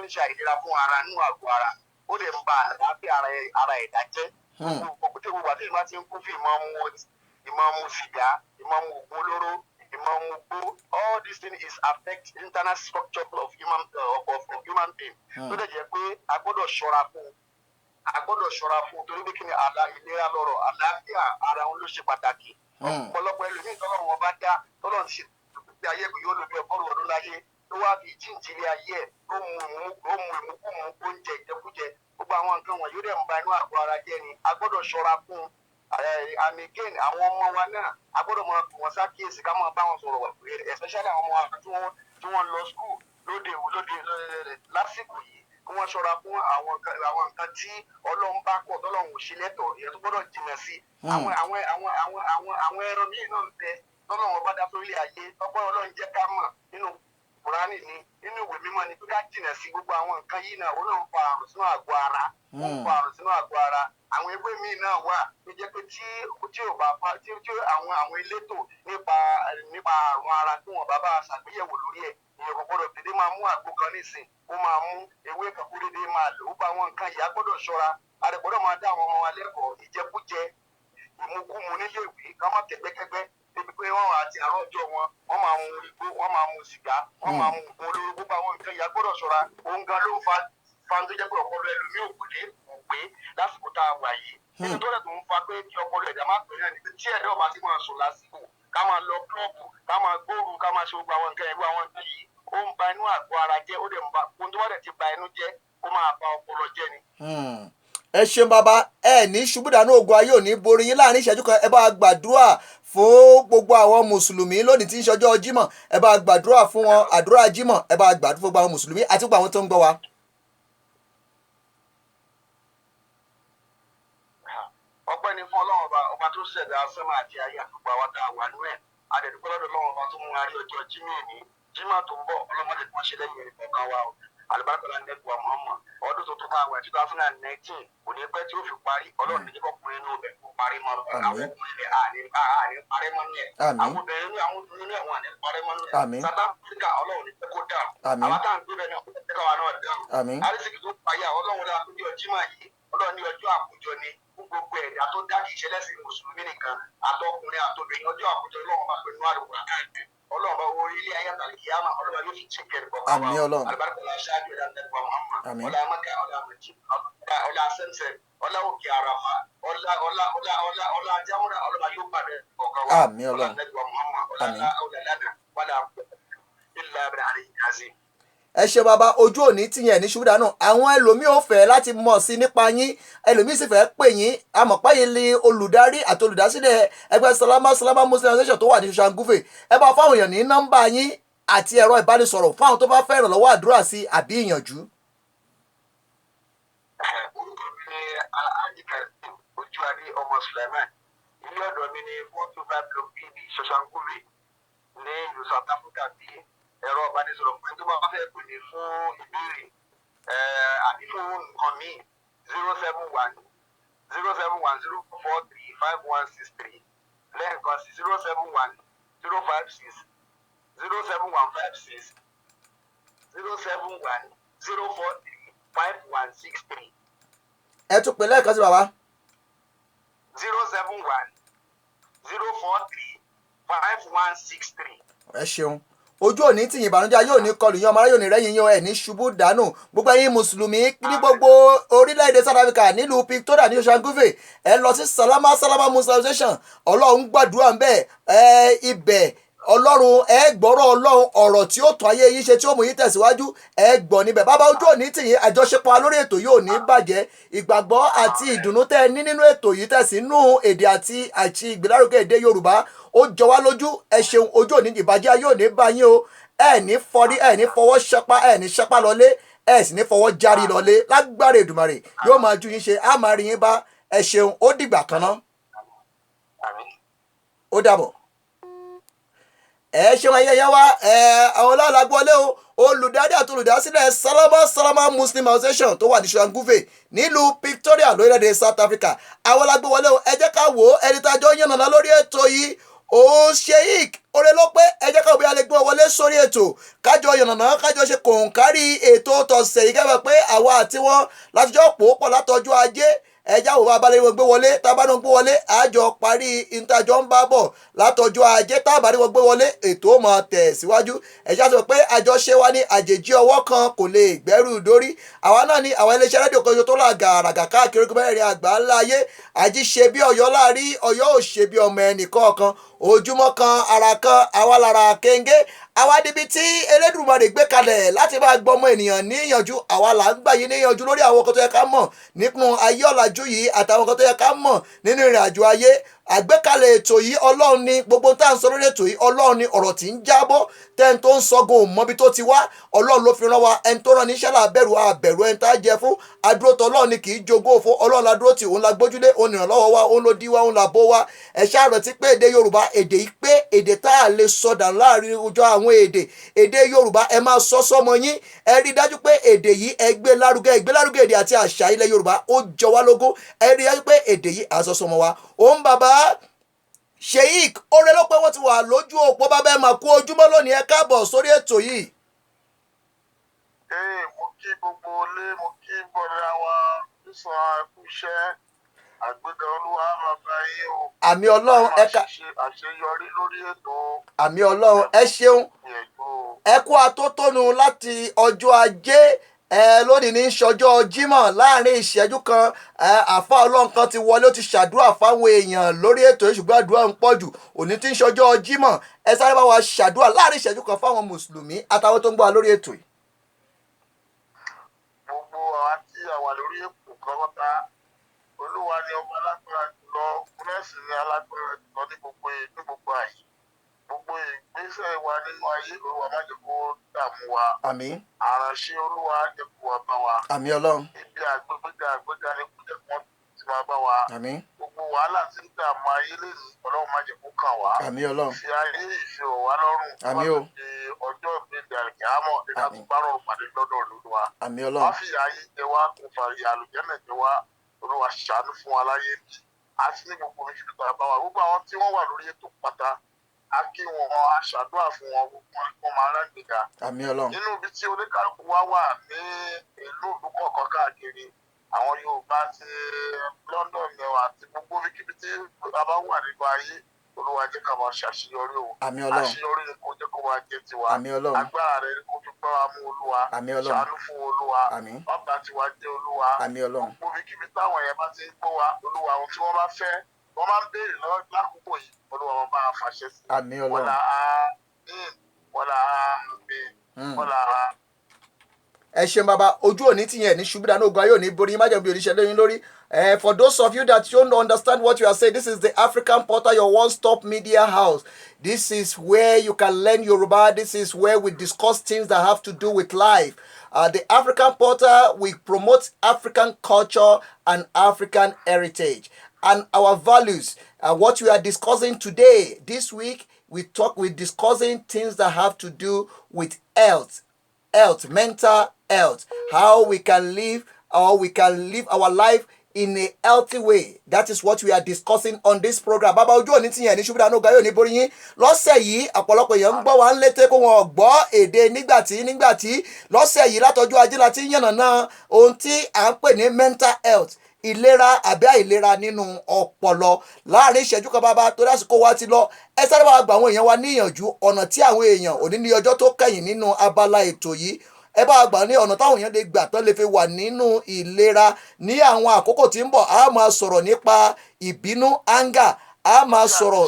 ń ṣe àìlera fún ara nínú àgọ́ ara ó lè ń ba àlàáfíà ara ẹ̀dá jẹ́ gbogbo àti ìmọ̀ ti ń kún fún ìmọ̀ mu sìgá ìmọ̀ mu ògùn olóró ìmọ̀ mu gbó all these things is affect internal structure of human being tó dẹ̀ jẹ́ pé a gbọ́dọ̀ ṣọ́ra fún torí pé kí ni ìlera lọ́rọ̀ àlàáfíà ara wọn ló ṣe pàtàkì ọ̀pọ̀lọpọ̀ ẹlòmíín tọ́lọ́run wọn bá dá tọ́lọ́run ṣe ayé kò yóò lò bí ọgọ́rùn ọdún láyé tó wá fi jíǹjìlẹ̀ ayé ẹ̀ ó mu ìmúkúmu oúnjẹ ìjẹkújẹ gbogbo àwọn nǹkan wọ̀nyí ó dẹ̀ ń ba inú àgọ́ ara jẹ́ ni a gbọ́dọ̀ ṣọ́ra fún un. And again àwọn ọmọ wa náà a gbọ́dọ̀ máa fi wọn ṣàkíyèsí ká máa bá wọn sọ̀rọ̀ wà especially àwọn ọmọ wa tí wọ́n lọ school lóde lásìkò yìí kí wọ́n ṣọ́ra fún àwọn nǹkan tí Ọlọ́run bá kọ̀ tọ́lọ́run ò ṣe lẹ́tọ̀ọ́ ìyẹn tó gbọ́dọ̀ jìnnà sí. Àwọn ẹran míì náà ń bẹ tọ́lọ́run bá dá sórí ayé ọgbọ́n Ọlọ́run jẹ́ ká mọ̀ nínú Kùránì ni nínú ìwé mímọ́ ni pé ká jìnnà sí gbogbo àwọn nǹkan yìí náà ó náà ń fa àrùn sínú àgọ́ ara àwọn ewé míì náà wà tó jẹ́ pé tí ò bá fa tí àwọn elétò nípa àrùn ara tí wọ́n bá ṣàgbéyẹ̀wò lórí ẹ̀ ìyẹn kò gbọ́dọ̀ dédé máa mú àgbo kan nísìn ó máa mú ewé kan kó dédé máa lò ó bá àwọn nǹkan ìyá gbọ́dọ̀ ṣọ́ra a lè gbọ́dọ̀ máa dá àwọn ọmọ wa lẹ́kọ̀ọ́ ìjẹkújẹ ìmukúmu níléèwé ká má tẹ̀gbẹ́kẹ́gbẹ́ débi pé wọ́n àti àwọn ọjọ́ wọ́n máa mu igbó wọ́n máa mu sìgá wọ́n máa mu nǹkan olóró gbogbo àwọn nǹkan ìyá gbọ́dọ̀ ṣọ́ra òun gan ló fa tó jẹ́ pé ọpọlọ ẹlòmíì ò pé lásìkò tá a wà yìí nínú tó lẹ̀ tó ń fa pé kí ọpọlọ ẹ̀dá má pè náà ní tí ẹ̀dá ọba ti máa sùn lásìkò ká máa lọ klọ́ọ̀bù ká máa gbóòrù ká máa ṣe gbogbo àwọn nǹkan ẹ̀rọ àwọn nǹkan yìí ó ń ba inú àgọ́ ara jẹ́ ó dẹ̀ ń ba ohun tó wà dẹ̀ ti ba inú jẹ́ ó máa ba ọpọlọ jẹ́ ni. ẹ ṣeun bàbá ẹ ní ṣubú dànù ogun ayé òní borí yín láàrin ìṣẹ́jú kan ẹ bá gbàdúrà fún gbogbo àwọn mùsùlùmí lónìí tí ń ṣọjọ́ jímọ̀ ẹ bá gbàdúrà fún wọn àdúrà jímọ̀ ẹ bá gbàdúrà fún gbogbo àwọn mùsùlùmí àti gbogbo àwọn tó ń gbọ́ wa. ọpẹ́ ni fún Ọlọ́run ọba tó ṣẹ̀dá sánmà àti ayé àtúgbà wa tá a wà nú ẹ̀ adẹ̀dúpẹ́ lọ́dọ̀ Ọlọ́run ọba tó mú wa rí ọjọ́ jímọ̀ tó ń bọ̀ ọlọ́mọdé tí wọ́n ṣe lẹ́yìn ẹ̀rí fún kan wa o alibarikala nẹ́gbọ̀n Muhammad ọdún tuntun tá a wà 2019 kò ní pẹ́ tí ó fi parí Ọlọ́run ní kọkùnrin inú rẹ̀ kó parí mọ́ àwọn ọkùnrin rẹ̀ àní parí mọ́ ní ẹ̀ àwọn obìnrin ní àwọn obìnrin ní àwọn àní parí mọ́ ní ẹ̀ South Africa Ọlọ́run ní pẹ́ kó dà àwọn táwọn gbé bẹ́ẹ̀ náà kó tẹ́ káwa náà dà arísìkì tó payá Ọlọ́run lára lójú ọjímọ̀ yìí Ọlọ́run ní ọjọ́ àkójọ ni fún gbogbo ẹ̀dá tó dá kìí ṣe lẹ́sìn mùsùlùmí nìkan àtọkùnrin àtobìnrin ọjọ́ àkójọ Ọlọ́run bá pẹ̀lú àlùkò àkáǹtì Ọlọ́run bá orí ilé ayé àtàlẹ́ kìyàmà Ọlọ́run yóò fi ṣèkẹ́ ẹ̀rọ bọ̀ àmín Ọlọ́run alibarikala ṣáájú ẹ̀dá nẹ́gbà Muhammad ọlá maka ọlá mẹjì ọlá sẹ́nsẹ̀ ọlá òkè àràfà ọlá jámúra Ọlọ́run yóò pàdé ọ̀kan wa àmín Ọlọ́run ọlá nẹ́gbà Muhammad ọlá lánà wàlá ilà abẹ́rẹ́ àlẹ́ ìyàzí. ẹ ṣe bàbá ojú òní tìyẹn ní ṣubú dànù àwọn ẹlòmíì ò fẹ́ láti mọ̀ sí nípa yín ẹlòmíì sì fẹ́ pè yín amọ̀páyé ni olùdarí àti olùdásílẹ̀ ẹgbẹ́ Salama Muslim Association tó wà ní Shanguve ẹ bá fáwọn èèyàn ní nọ́mbà yín àti ẹ̀rọ ìbánisọ̀rọ̀ fáwọn tó bá fẹ́ ìrànlọ́wọ́ àdúrà sí àbí ìyànjú. orúkọ mi ni Alhaji Kazeem Ojúadé ọmọ Suleiman ilé ọ̀dọ̀ mi ni 425 block pb Shanguve ní ìlú South Africa bíi ẹ̀rọ ìbánisọ̀rọ̀ fún ẹni tó bá fẹ́ pè ní fún ìbéèrè àbí fún nǹkan míì 071 043 5163 lẹ́ẹ̀kan sí 071 056 07156 071 043 5163. ẹ tún pè lẹ́ẹ̀kan sí bàbá. 071 043 5163. ẹ ṣeun ojú òní tìyìn ìbànújẹ́ yóò ní kọlù yín ọmọ aráyò ní rẹ́yìn yín ẹ̀ ní ṣubú dànù gbogbo ẹ̀yin mùsùlùmí ní gbogbo orílẹ̀-èdè South Africa nílùú Pretoria ní Shanguve ẹ lọ sí Salama Muslim Association Ọlọ́run gbàdúrà ń bẹ̀ ibẹ̀ Ọlọ́run ẹ gbọ́rọ̀ Ọlọ́run ọ̀rọ̀ tí ó tún ayé yín ṣe tí ó mú yín tẹ̀síwájú ẹ gbọ́ níbẹ̀ bàbá ojú òní tìyìn àjọṣepọ̀ lórí ètò yóò ní bàjẹ́ ìgbàgbọ́ àti ìdùnnú tẹ́ ẹ ní nínú ètò yìí tẹ̀sí nínú èdè àti ìgbélárugẹ èdè Yorùbá ó jọ wá lójú ẹ ṣeun ojú òní ìbàjẹ́ ayé òní bá yín o ẹ ní fọrí ẹ ní fọwọ́ ṣẹpá ẹ ní ṣẹpá lọlé ẹ sì ní fọwọ́ járí lọlé lágbára Èdùmàrè yóò máa ju yín ṣe á máa rí yín bá ẹ ṣeun ó dìgbà kan ná ó dàbọ̀ ẹ ṣeun ayẹyẹ wa àwọn ọlọ́lágbọ́lé o olùdarí àti olùdásílẹ̀ Salama Muslim Association tó wà ní Shanguve nílùú Pretoria lórílẹ̀‐èdè South Africa àwọn ọlọ́lágbọ́lé o ẹ jẹ́ ká wò ó ẹni tá a jọ yànnàná lórí ètò yìí ó Sheik oore ló pé ẹ jẹ́ ká òbí alẹ́ gbé wọlé sórí ètò kájọ yànnàná kájọ ṣe kòǹkárí ètò tọ̀sẹ̀ yìí kẹ́fẹ́ pé àwa àti wọn látijọ́ pòópọ̀ látọjọ́ ajé ẹjá wo abalẹ̀ wọn gbé wọlé tábàdàn gbé wọlé àjọ parí ìtajọ ń bá bọ̀ látọjọ́ ajé tábàdàn wọn gbé wọlé ètò ó máa tẹ̀ síwájú ẹjá sọ pé àjọṣe wa ní àjèjì ọwọ́ kan kò lè gbẹ́rù dórí àwa náà ní àwọn iléeṣẹ́ rédíò kan tó là gàràgà káàkiri mẹ́rin àgbà ńlá ayé àjí ṣe bí Ọ̀yọ́ láàrí Ọ̀yọ́ ò ṣe bí ọmọ ẹnì kọ̀ọ̀kan ojúmọ́ kan ara kan àwa lára kéńgé àwa níbi tí Elédùmarè gbé kalẹ̀ láti máa gbọmọ ènìyàn níyànjú àwa là ń gbà yín níyànjú lórí àwọn nǹkan tó yẹ ká mọ̀ nínú ayé ọ̀làjú yìí àtàwọn nǹkan tó yẹ ká mọ̀ nínú ìrìn àjò ayé àgbékalẹ̀ ètò yìí ọlọ́run ní gbogbo tá à ń sọ lórí ètò yìí ọlọ́run ní ọ̀rọ̀ tí ń jábọ́ tẹ́ni tó ń sọgun ò mọbi tó ti wá ọlọ́run ló fi rán wa ẹni tó rán níṣẹ́ làbẹ̀rù àbẹ̀rù ẹni tá a jẹ fún adúró tọ́ ọlọ́run ni kì í jogún òfo ọlọ́run ládúró tì òun la gbójúlé òun ìrànlọ́wọ́ wa òun ló dí wa òun là bó wa ẹ ṣáà rántí pé èdè Yorùbá èdè yìí pé èdè tá a lè sọdà láàrin ọjọ́ àwọn èdè Yorùbá ẹ máa sọ sọmọ yín ẹ rí i dájú pé èdè yìí ẹ gbé lárugẹ èdè àti àṣà ilẹ̀ Yorùbá ó jọ wá lógún ẹ rí i dájú pé èdè yìí àsọsọmọ wa òun bàbá Sheik oore ló pé wọ́n ti wà lójú òpó bàbá ẹ̀ máa kú ojúmọ́ lónìí ẹ káàbọ̀ sórí ètò yìí. Mo kí gbogbo ilé mo kí bọ̀dá wa sísan ẹkú iṣẹ́ àgbéga olúwa bàbá yín o. àmì Ọlọ́run ẹ̀ka àṣeyọrí lórí ètò. àmì Ọlọ́run ẹ ṣeun ẹ kú atótónu láti ọjọ́ ajé lónìí ní ṣọjọ́ Jímọ̀ láàrin ìṣẹ́jú kan àfa Ọlọ́run kan ti wọlé ó ti ṣàdúrà fáwọn èèyàn lórí ètò yìí ṣùgbọ́n àdúrà ń pọ̀ jù òní tí ń ṣọjọ́ Jímọ̀ ẹ sáré bá wa ṣàdúrà láàrin ìṣẹ́jú kan fáwọn mùsùlùmí àtàwọn tó ń gbọ́ wa lórí ètò yìí. gbogbo àwa tí a wà lórí èpò kọ́kọ́ta olúwa ni ọba alágbára jùlọ kúrẹ́sì ni alágbára jùlọ ní gbogbo àyè gbogbo ìgbésẹ̀ wa nínú ayé olúwa má jẹ́ kó dààmú wa. àmín. àránṣẹ́ olúwa jẹ́ kó wá bá wa. àmín Ọlọ́run. ibi àgbéga ni kó jẹ́ kó ti máa bá wa. àmín. gbogbo wàhálà tí ń dààmú ayé lẹ́nu ọlọ́run má jẹ́ kó kàn wá. àmín Ọlọ́run. fi ayé ìfẹ́ wá lọ́rùn. àmín o. wọ́n ti ọjọ́ ìgbéga àlùkìyámọ̀ ẹ̀ka tó bá rọrùn pàdé lọ́dọ̀ olúwa. àmín Ọlọ́run. wọ́n fi ayé jẹ wá kó fàrí àlùjẹ́mẹ̀ jẹ wá olúwa ṣàánú fún wa láyé bí àti ní gbogbo oṣù tó bá wa gbogbo àwọn tí wọ́n wà lórí ètò pátá a kí wọn a ṣàdúrà fún wọn wọn máa rágbèga. àmín Ọlọ́run. nínú ibi tí oníkàlùkù wa wà ní ìlú kọ̀ọ̀kan káàkiri àwọn Yorùbá ti London mẹ́wàá àti gbogbo ibikíbi tí a bá wà nínú ayé olúwa jẹ́ ká máa ṣàṣeyọrí o. àmín Ọlọ́run. àṣeyọrí ni kò jẹ́ kó máa jẹ́ tiwa. àmín Ọlọ́run. agbára rẹ ni kò fi gbọ́ wa mú olúwa. àmín Ọlọ́run. ṣàánú fún olúwa. àmín. ọba tiwa jẹ́ olúwa. àmín Ọlọ́run. gbogbo ibikíbi táwọn yẹn bá ti ń gbọ́ wa olúwa ohun tí wọ́n bá fẹ́ wọ́n máa ń béèrè lọ́wọ́ lákòókò yìí olúwa wọn bá a fàṣẹ sí. àmín Ọlọ́run. wọ́lá àmín wọ́lá àmín wọ́lá àmín. ẹ ṣeun bàbá ojú òní tìyẹn ní ṣubú dáná ogun ayé òní borí májèmí bí oníṣẹ́ lóyún lórí. For those of you that don't understand what you are saying, this is the African Portal, your one-stop media house. This is where you can learn Yoruba. This is where we discuss things that have to do with life. The African Portal, we promote African culture and African heritage and our values. What we are discussing today, this week, we're discussing things that have to do with health, mental health, how we can live our life in a healthy way. That is what we are discussing on this program. Bàbá ojú òní tìyẹn ní ṣubú dáná ogun ayé òní borí yín lọ́sẹ̀ yìí ọ̀pọ̀lọpọ̀ èèyàn ń gbọ́ wa ń létí kó wọn gbọ́ èdè nígbàtí lọ́sẹ̀ yìí látọjú ajé láti ń yànnàná ohun tí à ń pè ní mental health ìlera àbí àìlera nínú ọpọlọ láàrin ìṣẹ́jú kan bàbá torí àsìkò wa ti lọ ẹ sáré wàá gba àwọn èèyàn wa níyànjú ọ̀nà tí àwọn èèyàn òní ní ọjọ́ tó kẹ́yìn nínú abala ètò yìí ẹ bá gbà ní ọ̀nà táwọn èèyàn lè gbà tán lè fi wà nínú ìlera ní àwọn àkókò tí ń bọ̀ a máa sọ̀rọ̀ nípa ìbínú anger a máa sọ̀rọ̀.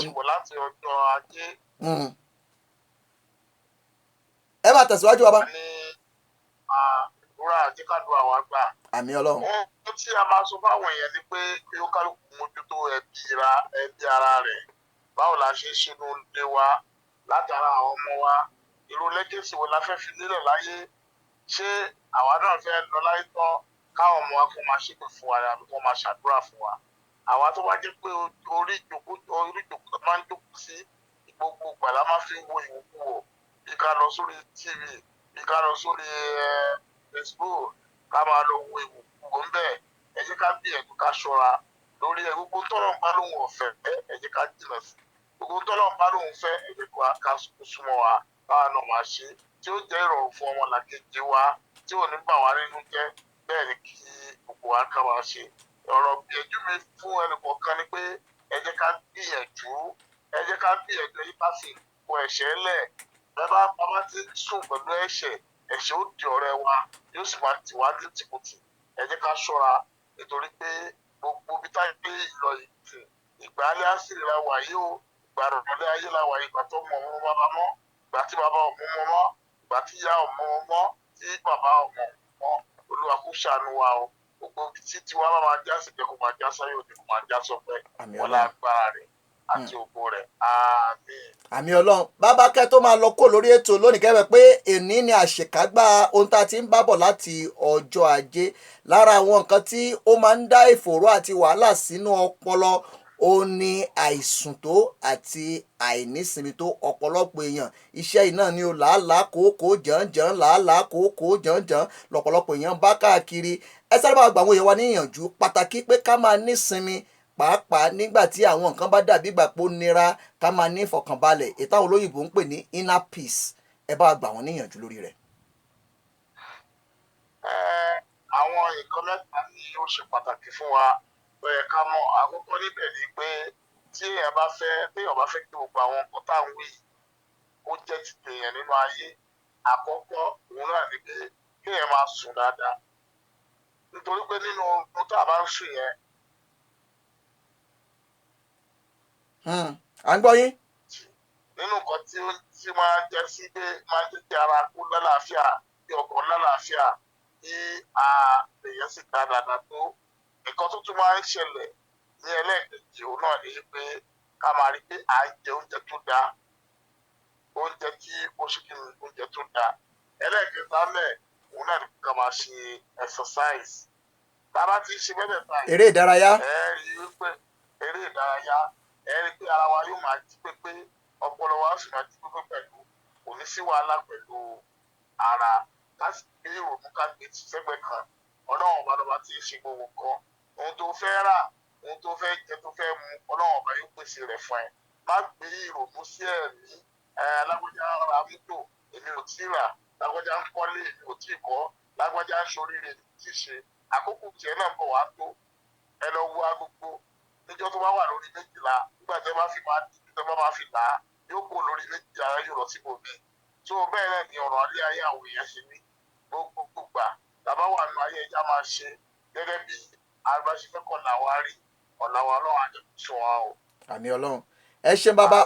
ẹ máa tẹ̀síwájú bàbá. àdúrà àjíkàdúrà wa gbà. àmín Ọlọ́run. ohun tí a máa sọ fáwọn èèyàn ni pé kí ó kálukú mójútó ẹbí ara rẹ̀ báwo la ṣe ṣínú ilé wa látara àwọn ọmọ wa irú lẹ́gẹ̀sì wo la fẹ́ fi nílẹ̀ láyé ṣé àwa náà fẹ́ lọ láyé tán káwọn ọmọ wa kó máa ṣépè fún wa àbí kó máa ṣàdúrà fún wa àwa tó bá jẹ́ pé orí ìjòkó tó máa ń jókòó sí gbogbo ìgbà la máa fi ń wo ìwòkuwò bí ká lọ sórí TV bí ká lọ sórí Facebook ká máa lọ wo ìwòkuwò ń bẹ̀ ẹ jẹ́ ká gbìyànjú ká ṣọ́ra lórí ẹ gbogbo tọ́lọ̀ ń bá lóun ọ̀fẹ́ ẹ jẹ́ ká jìnnà sí gbogbo tọ́lọ̀ ń bá lóun fẹ́ ẹ jẹ́ ká súnmọ́ wa káwa náà máa ṣe tí ó jẹ́ ìrọ̀rùn fún ọmọlàkejì wa tí ò ní bà wá nínú jẹ́ bẹ́ẹ̀ ni kí gbogbo wa ká máa ṣe ọ̀rọ̀ gbìyànjú mi fún ẹnìkọ̀ọ̀kan ni pé ẹ jẹ́ ká gbìyànjú ẹ jẹ́ ká sì kọ ẹ̀ṣẹ̀ lẹ̀ bàbá ti sùn pẹ̀lú ẹ̀ṣẹ̀ ó di ọ̀rẹ́ wa yóò sì máa tì wá tìkùtì ẹ jẹ́ ká ṣọ́ra nítorí pé gbogbo bí táyé pé ìlọ ìgbàlẹ̀ àṣírí la wà yìí o ìgbà ìrọ̀lẹ́ ayé la wà, ìgbà tó mọ ọmọ bàbá mọ́, ìgbà tí bàbá ọmọ ọmọ mọ́, ìgbà tí ìyá ọmọ ọmọ mọ́, tí bàbá ọmọ mọ́. Olúwa kó ṣàánú wa o. Gbogbo ibi tí tiwa bá máa já sí jẹ́ kó máa já sáyọ̀ ní kó máa já sọ́pẹ́. Àmín Wọ́n lá Ọlọ́run. agbára rẹ̀ àti ògo rẹ̀. Àmín. Àmì Ọlọ́run. Bàbá kẹ́ tó máa lọ kó lórí ètò lónìí kẹ́wẹ́ pé èní ni àṣekágbá ohun tá a ti ń bábọ̀ láti ọjọ́ ajé. Lára àwọn nǹkan tí ó máa ń dá ìfòòró àti wàhálà sínú ọpọlọ ó ní àìsùn tó àti àìnísinmi tó. Ọ̀pọ̀lọpọ̀ èèyàn iṣẹ́ iná ni o làálàá kòókòó jàǹjàǹ làálàá kòókòó jàǹjàǹ lọ̀pọ̀lọpọ̀ èèyàn bá káàkiri. Ẹ sáré máa gbà àwọn èèyàn wa níyànjú pàtàkì pé ká máa nísinmi pàápàá nígbà tí àwọn nǹkan bá dàbí ìgbà pé ó nira ká máa ní ìfọ̀kànbalẹ̀ èyí táwọn olóyìnbó ń pè ní inner peace. Ẹ bá gbà wọ́n níyànjú lórí rẹ̀. Àwọn nǹkan mẹ́ta ni ó ṣe pàtàkì fún wa tó yẹ ká mọ̀. Àkọ́kọ́ níbẹ̀ ni pé tí èèyàn bá fẹ́ kí gbogbo àwọn nǹkan tá à ń wí ó jẹ́ ti tèèyàn nínú ayé, àkọ́kọ́ òun náà ni pé kí èèyàn máa sùn dáadáa. Nítorí pé nínú ohun tá a bá ń sùn yẹn, À ń gbọ́ yín. nínú nǹkan tí máa jẹ́ sí pé máa jẹ́ kí ara kú lálàáfíà, kí ọkàn lálàáfíà, kí èèyàn sì ká dáadáa tó. Nǹkan tó tún máa ń ṣẹlẹ̀ ní ẹlẹ́ẹ̀kejì òun náà ni pé ká máa rí pé à ń jẹ oúnjẹ tó dáa, oúnjẹ tí ó ṣe kí ni oúnjẹ tó dáa. Ẹlẹ́ẹ̀kẹta mẹ́ẹ̀ òun náà ni ká máa ṣe exercise. Tá a bá ti ṣe bẹ́ẹ̀ báyìí, Eré ìdárayá. ẹ rí i pé eré ìdárayá, ẹ rí i pé ara wa yóò máa jí pépé, ọpọlọ wa sì máa jí pépé pẹ̀lú, kò ní sí wàhálà pẹ̀lú ara. Ká sì gbé ìrònú ká gbé tì sẹ́gbẹ̀ẹ́ kan. Ọlọ́run ọba lọ́ba tí ń ṣe gbogbo nǹkan. Ohun tó fẹ́ rà, ohun tó fẹ́ jẹ, tó fẹ́ mu, Ọlọ́run ọba yóò pèsè rẹ̀ fún ẹ. Má gbé ìrònú sí ẹ̀mí. Lágbájá ra mọ́tò, èmi ò tí ì rà. Lágbájá ń kọ́lé, èmi ò tí ì kọ́. Lágbájá ń ṣoríire, èmi ò tí ì ṣe. Àkókò tiẹ̀ náà bọ̀ wá tó. Ẹ lọ wo agogo. Níjọ́ tó bá wà lórí 12, nígbà tí ẹ bá fi máa dìbò, tí ẹ bá máa fi là á, yóò kó lórí 12 yóò lọ síbòmí. So bẹ́ẹ̀ náà ni ọ̀rọ̀ alẹ́ ayé àwọn èèyàn ṣe ní gbogbo gbà. Tàbá wà nínú ayé ẹja máa ṣe gẹ́gẹ́ bí agbáṣefẹ́ kọ̀ làwa rí, ọ̀làwà Ọlọ́run àjẹkùsọ wa o. Àmì Ọlọ́run. Ẹ ṣeun bàbá.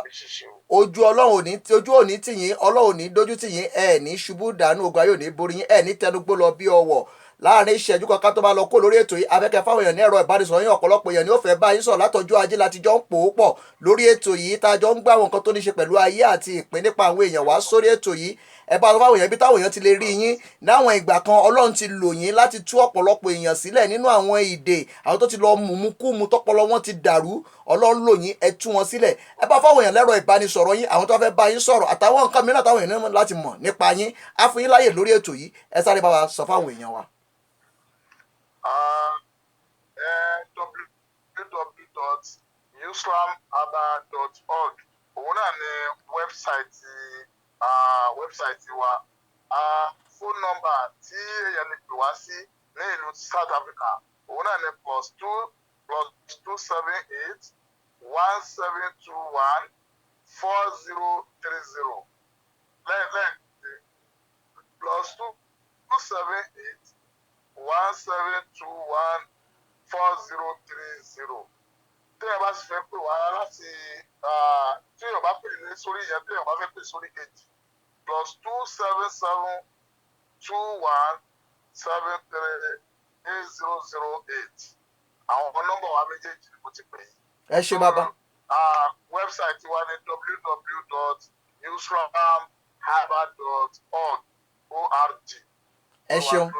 Ojú Ọlọ́run ò ní ojú ò ní tì yín, Ọlọ́run ò ní dójú tì yín, ẹ ní ṣubú dànù, ogun ayé ò ní borí yín, ẹ ní tẹnugbó lọ bí ọwọ́. Láàrin ìṣẹ́jú kankan tó bá lọ kó lórí ètò yìí, afẹ́kẹ́ fáwọn èèyàn ní ẹ̀rọ ìbánisọ̀rọ̀ yín. Ọ̀pọ̀lọpọ̀ èèyàn ni ó fẹ́ bá yín sọ̀rọ̀ látọjọ́ ajé láti jọ ń pò ó pọ̀ lórí ètò yìí, tá a jọ ń gbé àwọn nǹkan tó ní ṣe pẹ̀lú ayé àti ìpín nípa àwọn èèyàn wá sórí ètò yìí. Ẹ bá fáwọn èèyàn bí táwọn èèyàn ti lè rí yín láwọn ìgbà kan. Ọlọ́run ti lò yín láti tú ọ̀pọ̀lọpọ̀ èèyàn sílẹ̀ nínú àwọn ìdè, àwọn tó ti lọ mùmúkúmu tọpọlọ wọn ti dàrú. Ọlọ́run lò yín, ẹ tú wọn sílẹ̀. Ẹ bá fáwọn èèyàn lẹ́rọ ìbánisọ̀rọ̀ yín, àwọn tó fẹ́ bá yín sọ̀rọ̀ àtàwọn nǹkan mìíràn táwọn èèyàn ní láti mọ̀ nípa yín. Á fún yín láyè lórí ètò yìí. Ẹ sáré bá wa sọ fáwọn èèyàn wa. www.newslamaba.org òun náà ni wẹ́bsáìtì wa. Fóònù nọ́mbà tí èèyàn lè pè wá sí ní ìlú South Africa òun náà ni +278 1721 4030 lẹ́ẹ̀lẹ́ẹ̀ +278 1721 4030. Tí ẹ bá sì fẹ́ pè wá láti tí èèyàn bá pè ní sórí yẹn, tí èèyàn bá fẹ́ pè sórí kejì +277 21 73 8008. Àwọn nọ́mbà wa méjèèjì ni mo ti pè yín. Ẹ ṣé bàbá. Wẹ́bsáìtì wa ni www.newslamaba.org. Ẹ ṣeun.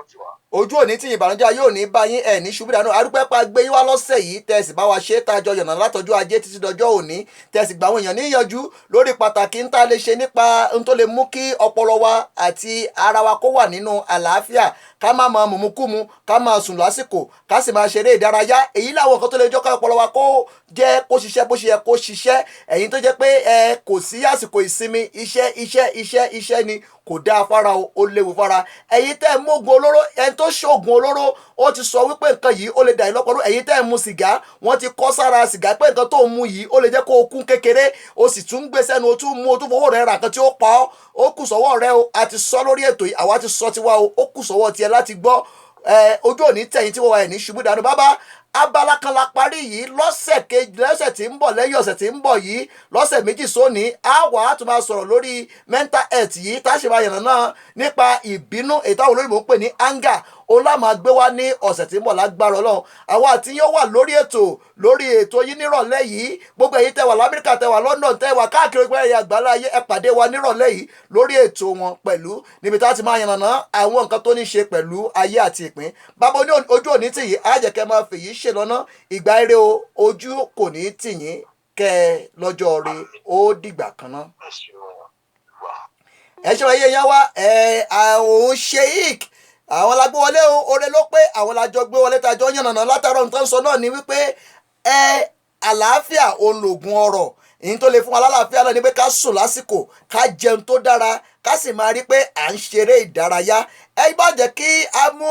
Ojú òní tí ìbànújẹ́ yóò ní bá yín, ẹ̀ ní ṣubú dànù. Arúgbó pa gbé yín wá lọ́sẹ̀ yìí, tẹ̀sí bá wa ṣe tájọ yànnà látọjú ajé títí dọjọ́ òní, tẹ̀sí gbà àwọn èèyàn níyànjú lórí pàtàkì ń tá lè ṣe nípa ohun tó lè mú kí ọpọlọ wa àti ara wa kó wà nínú àlàáfíà. Ká má máa mùmúkúmu, ká máa sùn lásìkò, ká sì máa ṣeré ìdárayá. Èyí làwọn nǹkan tó lè jọ́ ká ọpọlọ wa kó jẹ́ kó ṣiṣẹ́ bó ṣe yẹ kó ṣiṣẹ́. Ẹ̀yin tó jẹ́ pé kò sí àsìkò ìsinmi, iṣẹ́ ni kò dáa fára o, ó léwu fára. Ẹ̀yin tẹ́ ẹ mú oògùn olóró, ẹni tó ṣoògùn olóró ó ti sọ wípé nǹkan yìí ó lè dà yín lọ́pọ̀lọpọ̀. Ẹ̀yin tẹ́ ẹ mu sìgá, wọ́n ti kọ́ sára sìgá pé nǹkan tó ń mu yìí ó lè jẹ́ kó o kún kékeré, o sì tún gbé sẹ́nu, o tún mú, o tún fowó rẹ̀ ra nǹkan tí ó pa ọ́. Ó kù sọ́wọ́ rẹ o, a ti sọ lórí ètò yìí, àwa ti sọ tiwa o, ó kù sọ́wọ́ tiẹ̀ láti gbọ́. ojú òní tẹ̀yìn tí wọ́n wà ẹ̀ ní ṣubú dànù bàbá abala kan la parí yìí lọ́sẹ̀ kejì lọ́sẹ̀ tí ń bọ̀ lẹ́yìn ọ̀sẹ̀ tí ń bọ̀ yìí lọ́sẹ̀ méjì sóní á wà á tún máa sọ̀rọ̀ lórí mental health yìí tá a ṣe máa yànnà náà nípa ìbínú ètò àwọn olóyìnbó ń pè ní anger òun lá máa gbé wá ní ọ̀sẹ̀ tí ń bọ̀ lágbára ọlọ́run àwọn àti yóò wà lórí ètò yìí nírọ̀lẹ́ yìí gbogbo èyí tẹwà lamẹ́ríkà tẹwà London tẹwà káàkiri gbogbo ẹ̀yà àgbáńlá ayé ẹ pàdé wa nírọ̀lẹ́ yìí lórí ètò wọn pẹ̀lú níbi tá a ti máa yànnàná àwọn nǹkan tó ní ṣe pẹ̀lú ayé àti ìpín bàbá ojú òní tì yìí á jẹ́ kẹ́ máa fèyí ṣe lọ́nà ìgbà eré ojú kò ní tì yín kẹ́ lọ́jọ́ rí ó dìgbà kan náà. ẹ ṣe wáyé yẹn wá òun sheik àwọn la gbé wọlé oore ló pé àwọn la jọ gbé wọlé tá a jọ yànnàná látàrọ nǹkan sọ náà ni wípé àlàáfíà òun lògùn ọrọ̀ èyí tó lè fún wa lálàáfíà náà ni pé ká sùn lásìkò ká jẹun tó dára ká sì máa rí pé à ń ṣeré ìdárayá ẹ má jẹ́ kí a mú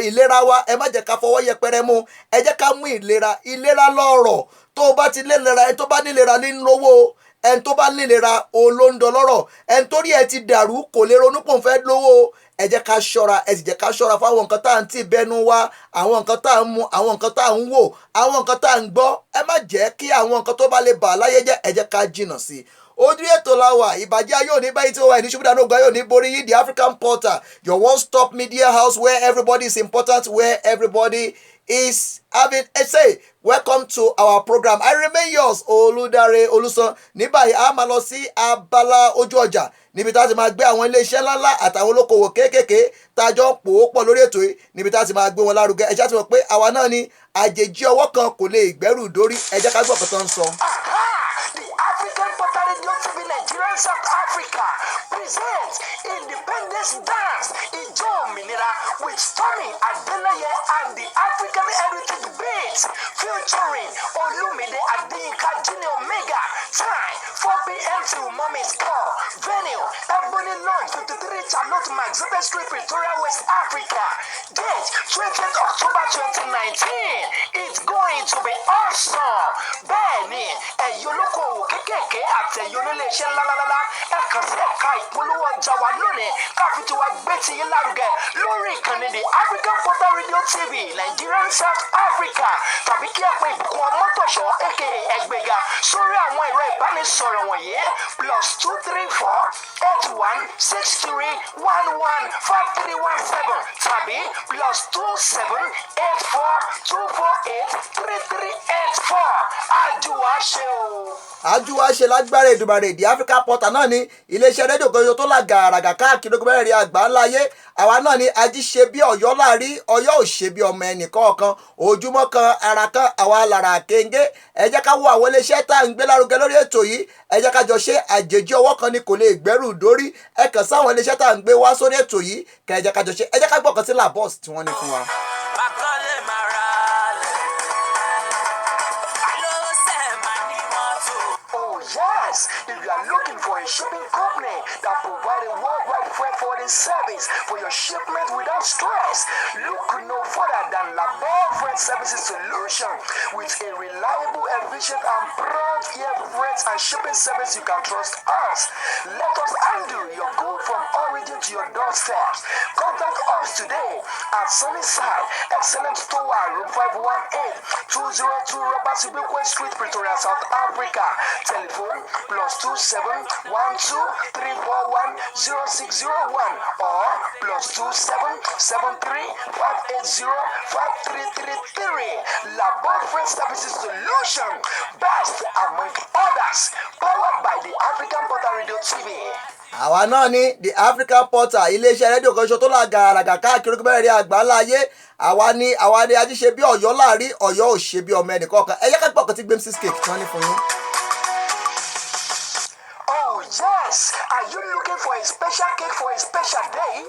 ìlera wa ẹ má jẹ́ ká fọwọ́ yẹpẹrẹ mú ẹ jẹ́ ká mú ìlera lọ́rọ̀ tó o bá ti lélera ẹni tó bá nílera ní lówó ẹni tó bá nílera òun ló ń dọlọ́rọ̀ ẹni tó rí ẹ ti dàrú kò lè ronú pò ń fẹ́ lówó ẹ jẹ́ ká ṣọ́ra ẹ sì jẹ́ ká ṣọ́ra fáwọn nǹkan tá à ń tì bẹ́nu wá àwọn nǹkan tá à ń mu àwọn nǹkan tá à ń wò àwọn nǹkan tá à ń gbọ́ ẹ má jẹ́ kí àwọn nǹkan tó bá lè bà á láyé jẹ́ ẹ jẹ́ ká jìnnà sí i ojú ètò la wà ìbàjẹ́ ayé òní báyìí tí ó wà ní ṣubú dáná yóò ní borí yìí the African Portal your one stop media house where everybody is important where everybody is having a say welcome to our program I remain yours Olúdáre Olúṣàn ní báyìí a máa lọ sí abala ojú ọjà níbi tá a ti máa gbé àwọn iléeṣẹ́ ńláńlá àtàwọn olókoòwò kéékèèké tá a jọ ń pò ó pọ̀ lórí ètò yìí níbi tá a ti máa gbé wọn lárugẹ ẹ ṣáà ti mọ̀ pé àwa náà ni àjèjì ọwọ́ kan kò lè gbẹ́rù dórí ẹ jẹ́ ká gbọ́ ọ̀kan tó ń sọ. The African Portal Radio TV Nigeria South Africa presents Independence Dance Ijó Òmìnira with Tommy Adeleye and the African Heritage Beats featuring Olumide Adeyinka Junior Mega. Time 4 p.m. till Mommy's Call. Venue Ebony Lawn 53 Charlotte Maxwell Street, Pretoria, West Africa. Date 20th October 2019. It's going to be awesome. Bẹ́ẹ̀ni ẹ̀yin olókoòwò kékèké àti ẹ̀yin oníléeṣẹ́ ńláńlá ẹ kàn sí ẹ̀ka ìpolówó ọjà wa lónìí káfí tí wàá gbé ti yín lárugẹ lórí ìkànnì the African Portal Radio TV Nigerian South Africa tàbí kí ẹ pé ìbùkún ọmọtọ̀ṣọ́ aka ẹgbẹ̀ga sórí àwọn ẹ̀rọ ìbánisọ̀rọ̀ wọ̀nyí +2348163115317 tàbí +27842483384 àjùwàṣe o. àjùwàṣe lágbára Èdùmàrè the African Portal náà ni iléeṣẹ́ rédíò kan tó là gàràgà káàkiri ogun mẹ́rin àgbáńláyé àwa náà ni ají ṣe bí Ọ̀yọ́ láàrí Ọ̀yọ́ ò ṣe bí ọmọ ẹnìkọ̀ọ̀kan ojúmọ́ kan ara kan àwa lára kéńgé ẹ jẹ́ ká wo àwọn iléeṣẹ́ tá à ń gbé lárugẹ lórí ètò yìí ẹ jẹ́ ká jọ ṣe àjèjì ọwọ́ kan ni kò lè gbẹ́rù dórí ẹ kàn sáwọn iléeṣẹ́ tá à ń gbé wá sórí ètò yìí kẹ ẹ jẹ́ ká jọ ṣe ẹ jẹ́ ká gbọ́kàn sí labos tí wọ́n ní fún wa. Yes, if you are looking for a shipping company that provides a worldwide freight forwarding service for your shipment without stress, look no further than Labor Freight Services Solution with a reliable, efficient, and prompt air freight and shipping service you can trust us. Let us handle your good from origin to your doorstep. Contact us today at Sunnyside, Excellent Store, Room 518, 202 Robert Sibukwe Street, Pretoria, South Africa. Telephone +27123410601 or +27735805333. Labor Freight Services Solution, best among others, powered by the African Portal Radio TV. àwa náà ní the African Portal iléeṣẹ́ rédíò kan ṣo tó là gàràgà káàkiri ogun mẹ́rin àgbáńláyé àwa ni ají ṣe bí Ọ̀yọ́ láàrí Ọ̀yọ́ ò ṣe bí ọmọ ẹnìkọ̀ọ̀kan ẹ jẹ́ ká gbọ́kàn tí Gbemsys Cake tí wọ́n ní fún yín. Yes, are you looking for a special cake for a special day?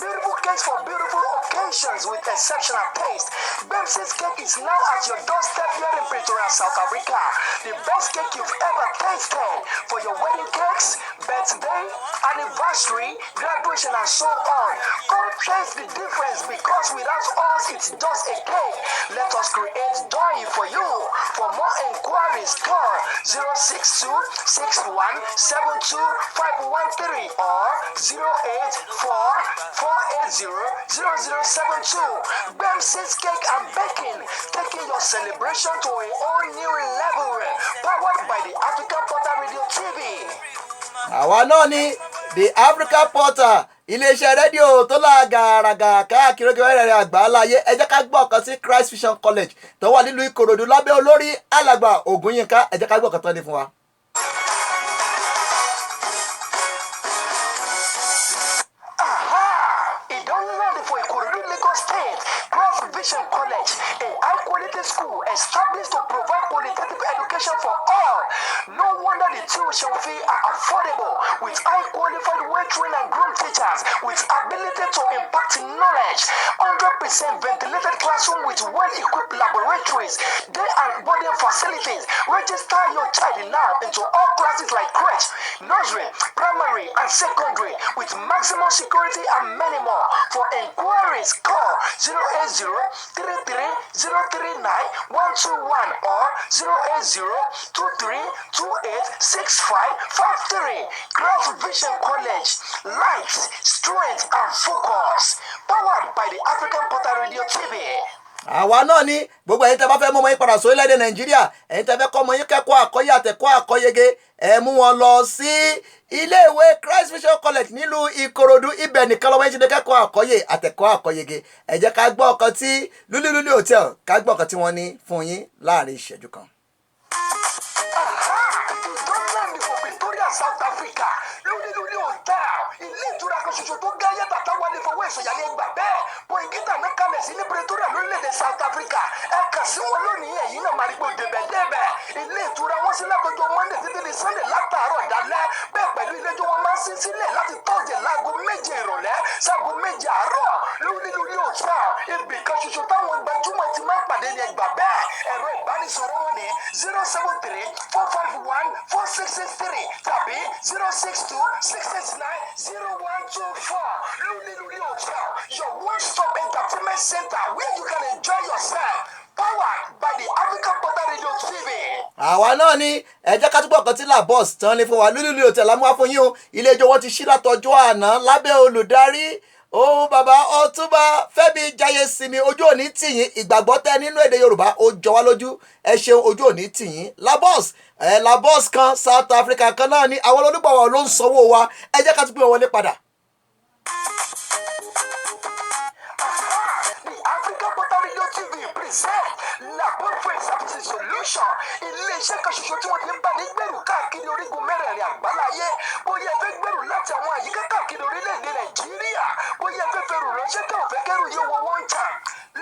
Beautiful cakes for beautiful occasions with exceptional taste. Gbemsys Cake is now at your doorstep here in Pretoria, South Africa. The best cake you've ever tasted for your wedding cakes, birthday, anniversary, graduation, and so on. Come taste the difference because without us, it's just a cake. Let us create joy for you. For more inquiries, call 0626172 513 or 084-480-0072. Bemson's Cake and Baking, taking your celebration to a whole new level. Powered by the African Portal Radio TV. àwa náà ni the African Portal iléeṣẹ́ rédíò tó lágàràgà káàkiri orílẹ̀-èdè àgbáláyé. ẹ jẹ́ ká gbọ́ ọ̀kan sí Christ Vision College tó wà nílùú Ìkòròdú lábẹ́ olórí alàgbà Ògúnyínká. ẹ jẹ́ ká gbọ́ ọ̀kan tó ní fún wa. Vision College, a high-quality school established to provide qualitative education for all. No wonder the tuition fee are affordable, with high-qualified, well-trained and groomed teachers with ability to impact knowledge. 100% ventilated classroom with well-equipped laboratories, day and boarding facilities. Register your child now into all classes like crèche, nursery, primary, and secondary, with maximum security and many more. For inquiries, call 080-33-039-121 or 080-2328-6553. Christ Vision College, light, strength, and focus. Powered by the African Portal Radio TV. àwa náà ní gbogbo ẹ̀yin tẹ́ bá fẹ́ mú ọmọ yín padà sórílẹ̀-èdè Nàìjíríà, ẹ̀yin tẹ́ fẹ́ kọ́ ọmọ yín kẹ́kọ̀ọ́ àkọ́yé àtẹ̀kọ́ àkọ́yege, ẹ mú wọn lọ sí iléèwé Christ Vision College nílùú Ìkòròdú. ibẹ̀ nìkan lọ́mọ yín ti dé kẹ́kọ̀ọ́ àkọ́yé àtẹ̀kọ́ àkọ́yege. ẹ jẹ́ ká gbọ́ ọ̀kan tí Lúlí Hotel, ká gbọ́ ọ̀kan tí wọ́n ní fún yín láàrin ìṣẹ́jú kan. South Africa, Lúlí Hotel, ilé ìtura kan ṣoṣo tó gáyé tàtà wọlé fowó ìsọ̀yàlẹ̀ gbà bẹ́ẹ̀. Bóyìngítà náà kalẹ̀ sí ní Pretoria lórílẹ̀‐èdè South Africa. Ẹ kàn sí wọn lónìí, ẹ̀yin náà máa rí pé débẹ̀débẹ̀. Ilé ìtura wọn sí látọjọ́ Monday títí di Sunday látàárọ̀ dalẹ́. Bẹ́ẹ̀ pẹ̀lú ilé-ijó wọn máa ń ṣí sílẹ̀ láti Thursday láago 7 ìrọ̀lẹ́ sáago 7 àárọ̀. Lúlí Hotel, ibì kan ṣoṣo táwọn gbajúmọ̀ ti máa ń pàdé ní ẹgbà bẹ́ẹ̀. Ẹ̀rọ ìbánisọ̀rọ̀ wọn ní 073-451-4663 tàbí 062-669-0124. Lúlí Hotel, your one-stop entertainment center where you can enjoy yourself. Powered by the African Portal Radio TV. àwa náà ní ẹ jẹ́ ká túbọ̀ kan tí Labos tán ní fún wa. Lúlí Hotel lámúwá fún yín o. ilé ijó wọn ti ṣí látọjọ́ àná lábẹ́ olùdarí bàbá Ọ̀túnba Fẹ́mi Jayesimi. ojú òní tìyín, ìgbàgbọ́ tẹ́ nínú èdè Yorùbá ó jọ wá lójú. ẹ ṣeun, ojú òní tìyín. Labos kan South Africa kan náà ní àwọn olùgbàwọ̀ ló ń sanwó wa. ẹ jẹ́ ká tún gbé wọn wọlé padà. Laboratory Services Solution, ilé-iṣẹ́ kan ṣoṣo tí wọ́n ti ń bá ní gbèrú káàkiri orígun mẹ́rẹ̀ẹ̀rin àgbáláyé. Bóyá ẹ fẹ́ gbèrú láti àwọn àyíká káàkiri orílẹ̀-èdè Nàìjíríà, bóyá ẹ fẹ́ fẹ́rù ránṣẹ́ tẹ́ ò fẹ́ kẹ́rù yóò wọ one time.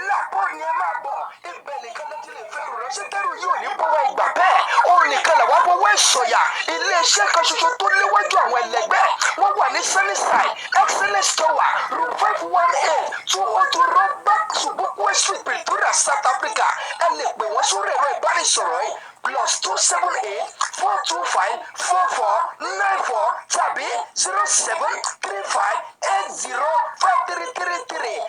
Lápò ni ẹ máa bọ̀, ibẹ̀ nìkan ló ti lè fẹ́rù ránṣẹ́ kẹ́rù yóò ní bọ́wọ́ ìgbà bẹ́ẹ̀. Òun nìkan làwọn abọ́wọ́ ìsọ̀yà, ilé-iṣẹ́ kan ṣoṣo tó léwájú àwọn ẹlẹgbẹ́. Wọ́n wà ní Sunnyside, Excellence Tower, Room 518, 202 Robert Sobukwe Street, Pretoria, South Africa. Ẹ lè pè wọ́n sórí ẹ̀rọ ìbánisọ̀rọ̀ yìí +278-425-4494 tàbí 0735-805333.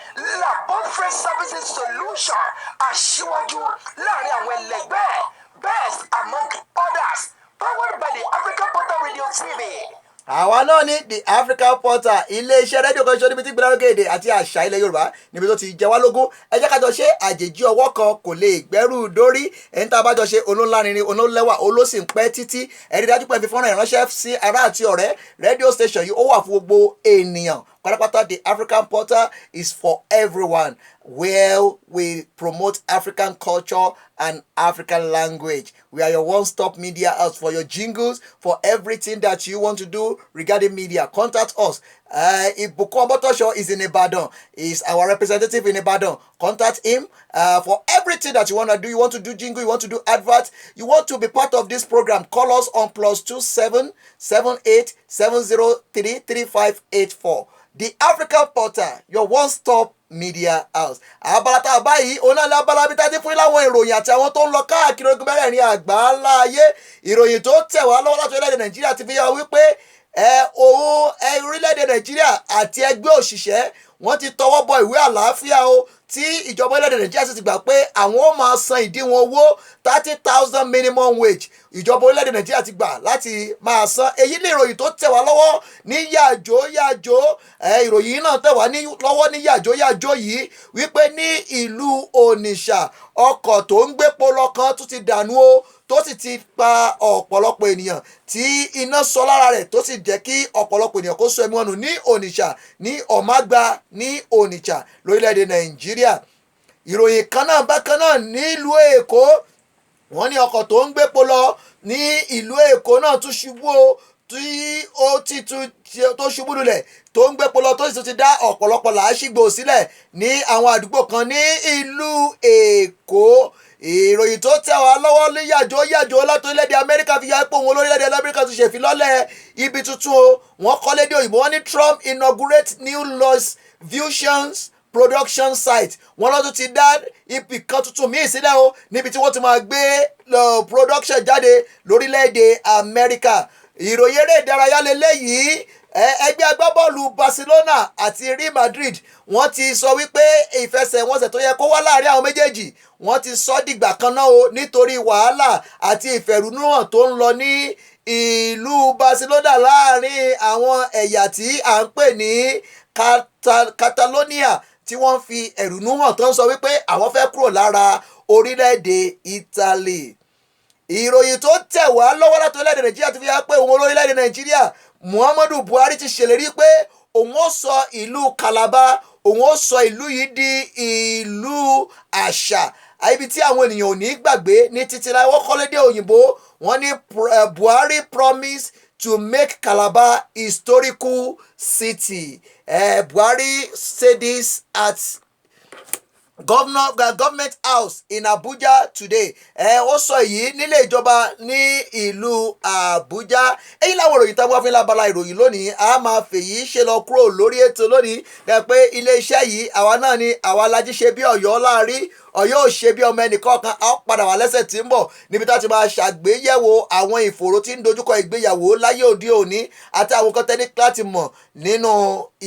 Laboratory Services Solution, aṣíwájú láàrin àwọn ẹlẹgbẹ́, best among others, powered by the African Portal Radio TV. àwa náà ní the African Portal, iléeṣẹ́ rédíò kan ṣoṣo níbi tí gbẹ́rẹ́gẹ́ èdè àti àṣà ilẹ̀ Yorùbá níbi tó ti jẹ wá lógún. ẹ jẹ́ ká jọ ṣe àjèjì ọwọ́ kan kò lè gbẹ́rù dórí. ẹni tá a bá jọ ṣe olóńlárinrin olólẹ́wà olóṣìn pẹ́ títí. ẹni dájú pé ẹ fi fọ́nrán ìránṣẹ́ sí ará àti ọ̀rẹ́. rédíò station yìí ó wà fún gbogbo ènìyàn pátápátá. The African Portal is for everyone, where we promote African culture and African language. We are your one-stop media house for your jingles, for everything that you want to do regarding media. Contact us. Ibukun Omotosho is in Ibadan. Is our representative in Ibadan. Contact him for everything that you want to do. You want to do jingle, you want to do advert, you want to be part of this program. Call us on +27 78 703 3584. The African Portal, your one-stop media house. abala tá a báyìí onáàlẹ́ abala bí tájí fún láwọn ìròyìn àti àwọn tó ń lọ káàkiri ogun mẹ́rẹ̀ẹ̀rin àgbáláyé. ìròyìn tó tẹ̀ wá lọ́wọ́ láti orílẹ̀-èdè Nàìjíríà ti fi hàn wípé orílẹ̀-èdè Nàìjíríà àti ẹgbẹ́ òṣìṣẹ́ wọ́n ti tọwọ́ bọ ìwé àlàáfíà o tí ìjọba orílẹ̀-èdè nàìjíríà sì ti gbà pé àwọn ó máa san ìdíwọ̀n owó 30,000 minimum wage ìjọba orílẹ̀-èdè nàìjíríà ti gbà láti máa san èyí ní ìròyìn tó tẹ̀ wá lọ́wọ́ ní yàjó ìròyìn náà tẹ̀ wá lọ́wọ́ ní yàjó yìí wípé ní ìlú Onitsha ọkọ̀ tó ń gbépo lọ́kàn tún ti dànù o tó sì ti pa ọ̀pọ̀lọpọ̀ ènìyàn tí iná sọ lára rẹ̀ tó sì jẹ́ kí ọ̀pọ̀lọpọ̀ ènìyàn kó sọ ẹ̀mí wọn nù ní Onitsha ní Ọ̀mágbá ní Onitsha lórílẹ̀‐èdè Nàìjíríà ìròyìn kan náà bákan náà nílùú Èkó wọ́n ní ọkọ̀ tó ń gbépo lọ ní ìlú Èkó náà tún ṣubú o tí ó ti tó ṣubú lulẹ̀ tó ń gbépo lọ tó sì ti dá ọ̀pọ̀lọpọ̀ làásìgbò sílẹ̀ ní àwọn àdúgbò kan ní ìlú Èkó ìròyìn tó tẹ̀ wá lọ́wọ́ ní yàjó láti orílẹ̀-èdè Amẹ́ríkà fi yá pé òun olórílẹ̀-èdè Amẹ́ríkà ti ṣèfilọ́lẹ̀ ibi tuntun o wọ́n kọ́ lédè òyìnbó wọ́n ní Trump inaugurate new Los Visions production site wọ́n lọ́dún ti dá ibì kan tuntun míì sílẹ̀ o níbi tí wọ́n ti máa gbé production jáde lórílẹ̀-èdè Amẹ́ríkà ìròyìn eré ìdárayá lélẹ́yìí ẹgbẹ́ agbábọ́ọ̀lù Barcelona àti Real Madrid wọ́n ti sọ wípé ìfẹsẹ̀wọnsẹ̀ tó yẹ kó wá láàrin àwọn méjèèjì wọ́n ti sọ dìgbà kan náà o nítorí wàhálà àti ìfẹ̀rúnúhàn tó ń lọ ní ìlú Barcelona láàrin àwọn ẹ̀yà tí à ń pè ní Catalonia tí wọ́n fi ẹ̀rúnú hàn tó ń sọ wípé àwọn fẹ́ kúrò lára orílẹ̀-èdè Italy ìròyìn tó tẹ̀ wá lọ́wọ́ láti orílẹ̀-èdè Nàìjíríà ti fi hàn pé òun olórílẹ̀-èdè Nàìjíríà Muhammadu Buhari ti ṣèlérí pé òun ó sọ ìlú Calabar òun ó sọ ìlú yìí di ìlú àṣà ibi tí àwọn ènìyàn ò ní gbàgbé ní títí láì wọ́n kọ́ lédè òyìnbó wọ́n ní Buhari promise to make Calabar historical city. Buhari said this at government house in Abuja today ó sọ èyí nílé ìjọba ní ìlú Abuja èyí láwọn ìròyìn tá a wá fi lábala ìròyìn lónìí a máa fèyí ṣe lọ kúrò lórí ètò lónìí pé iléeṣẹ́ yìí àwa náà ni àwa lají ṣe bí Ọ̀yọ́ láàrin Ọ̀yọ́ ò ṣe bí ọmọ ẹnìkọ̀ọ̀kan a padà wá lẹ́sẹ̀ tí ń bọ̀ níbi tá a ti máa ṣàgbéyẹ̀wò àwọn ìfòòró tí ń dojúkọ ìgbéyàwó láyé òde òní àti àwọn kan tẹ́ni láti mọ̀ nínú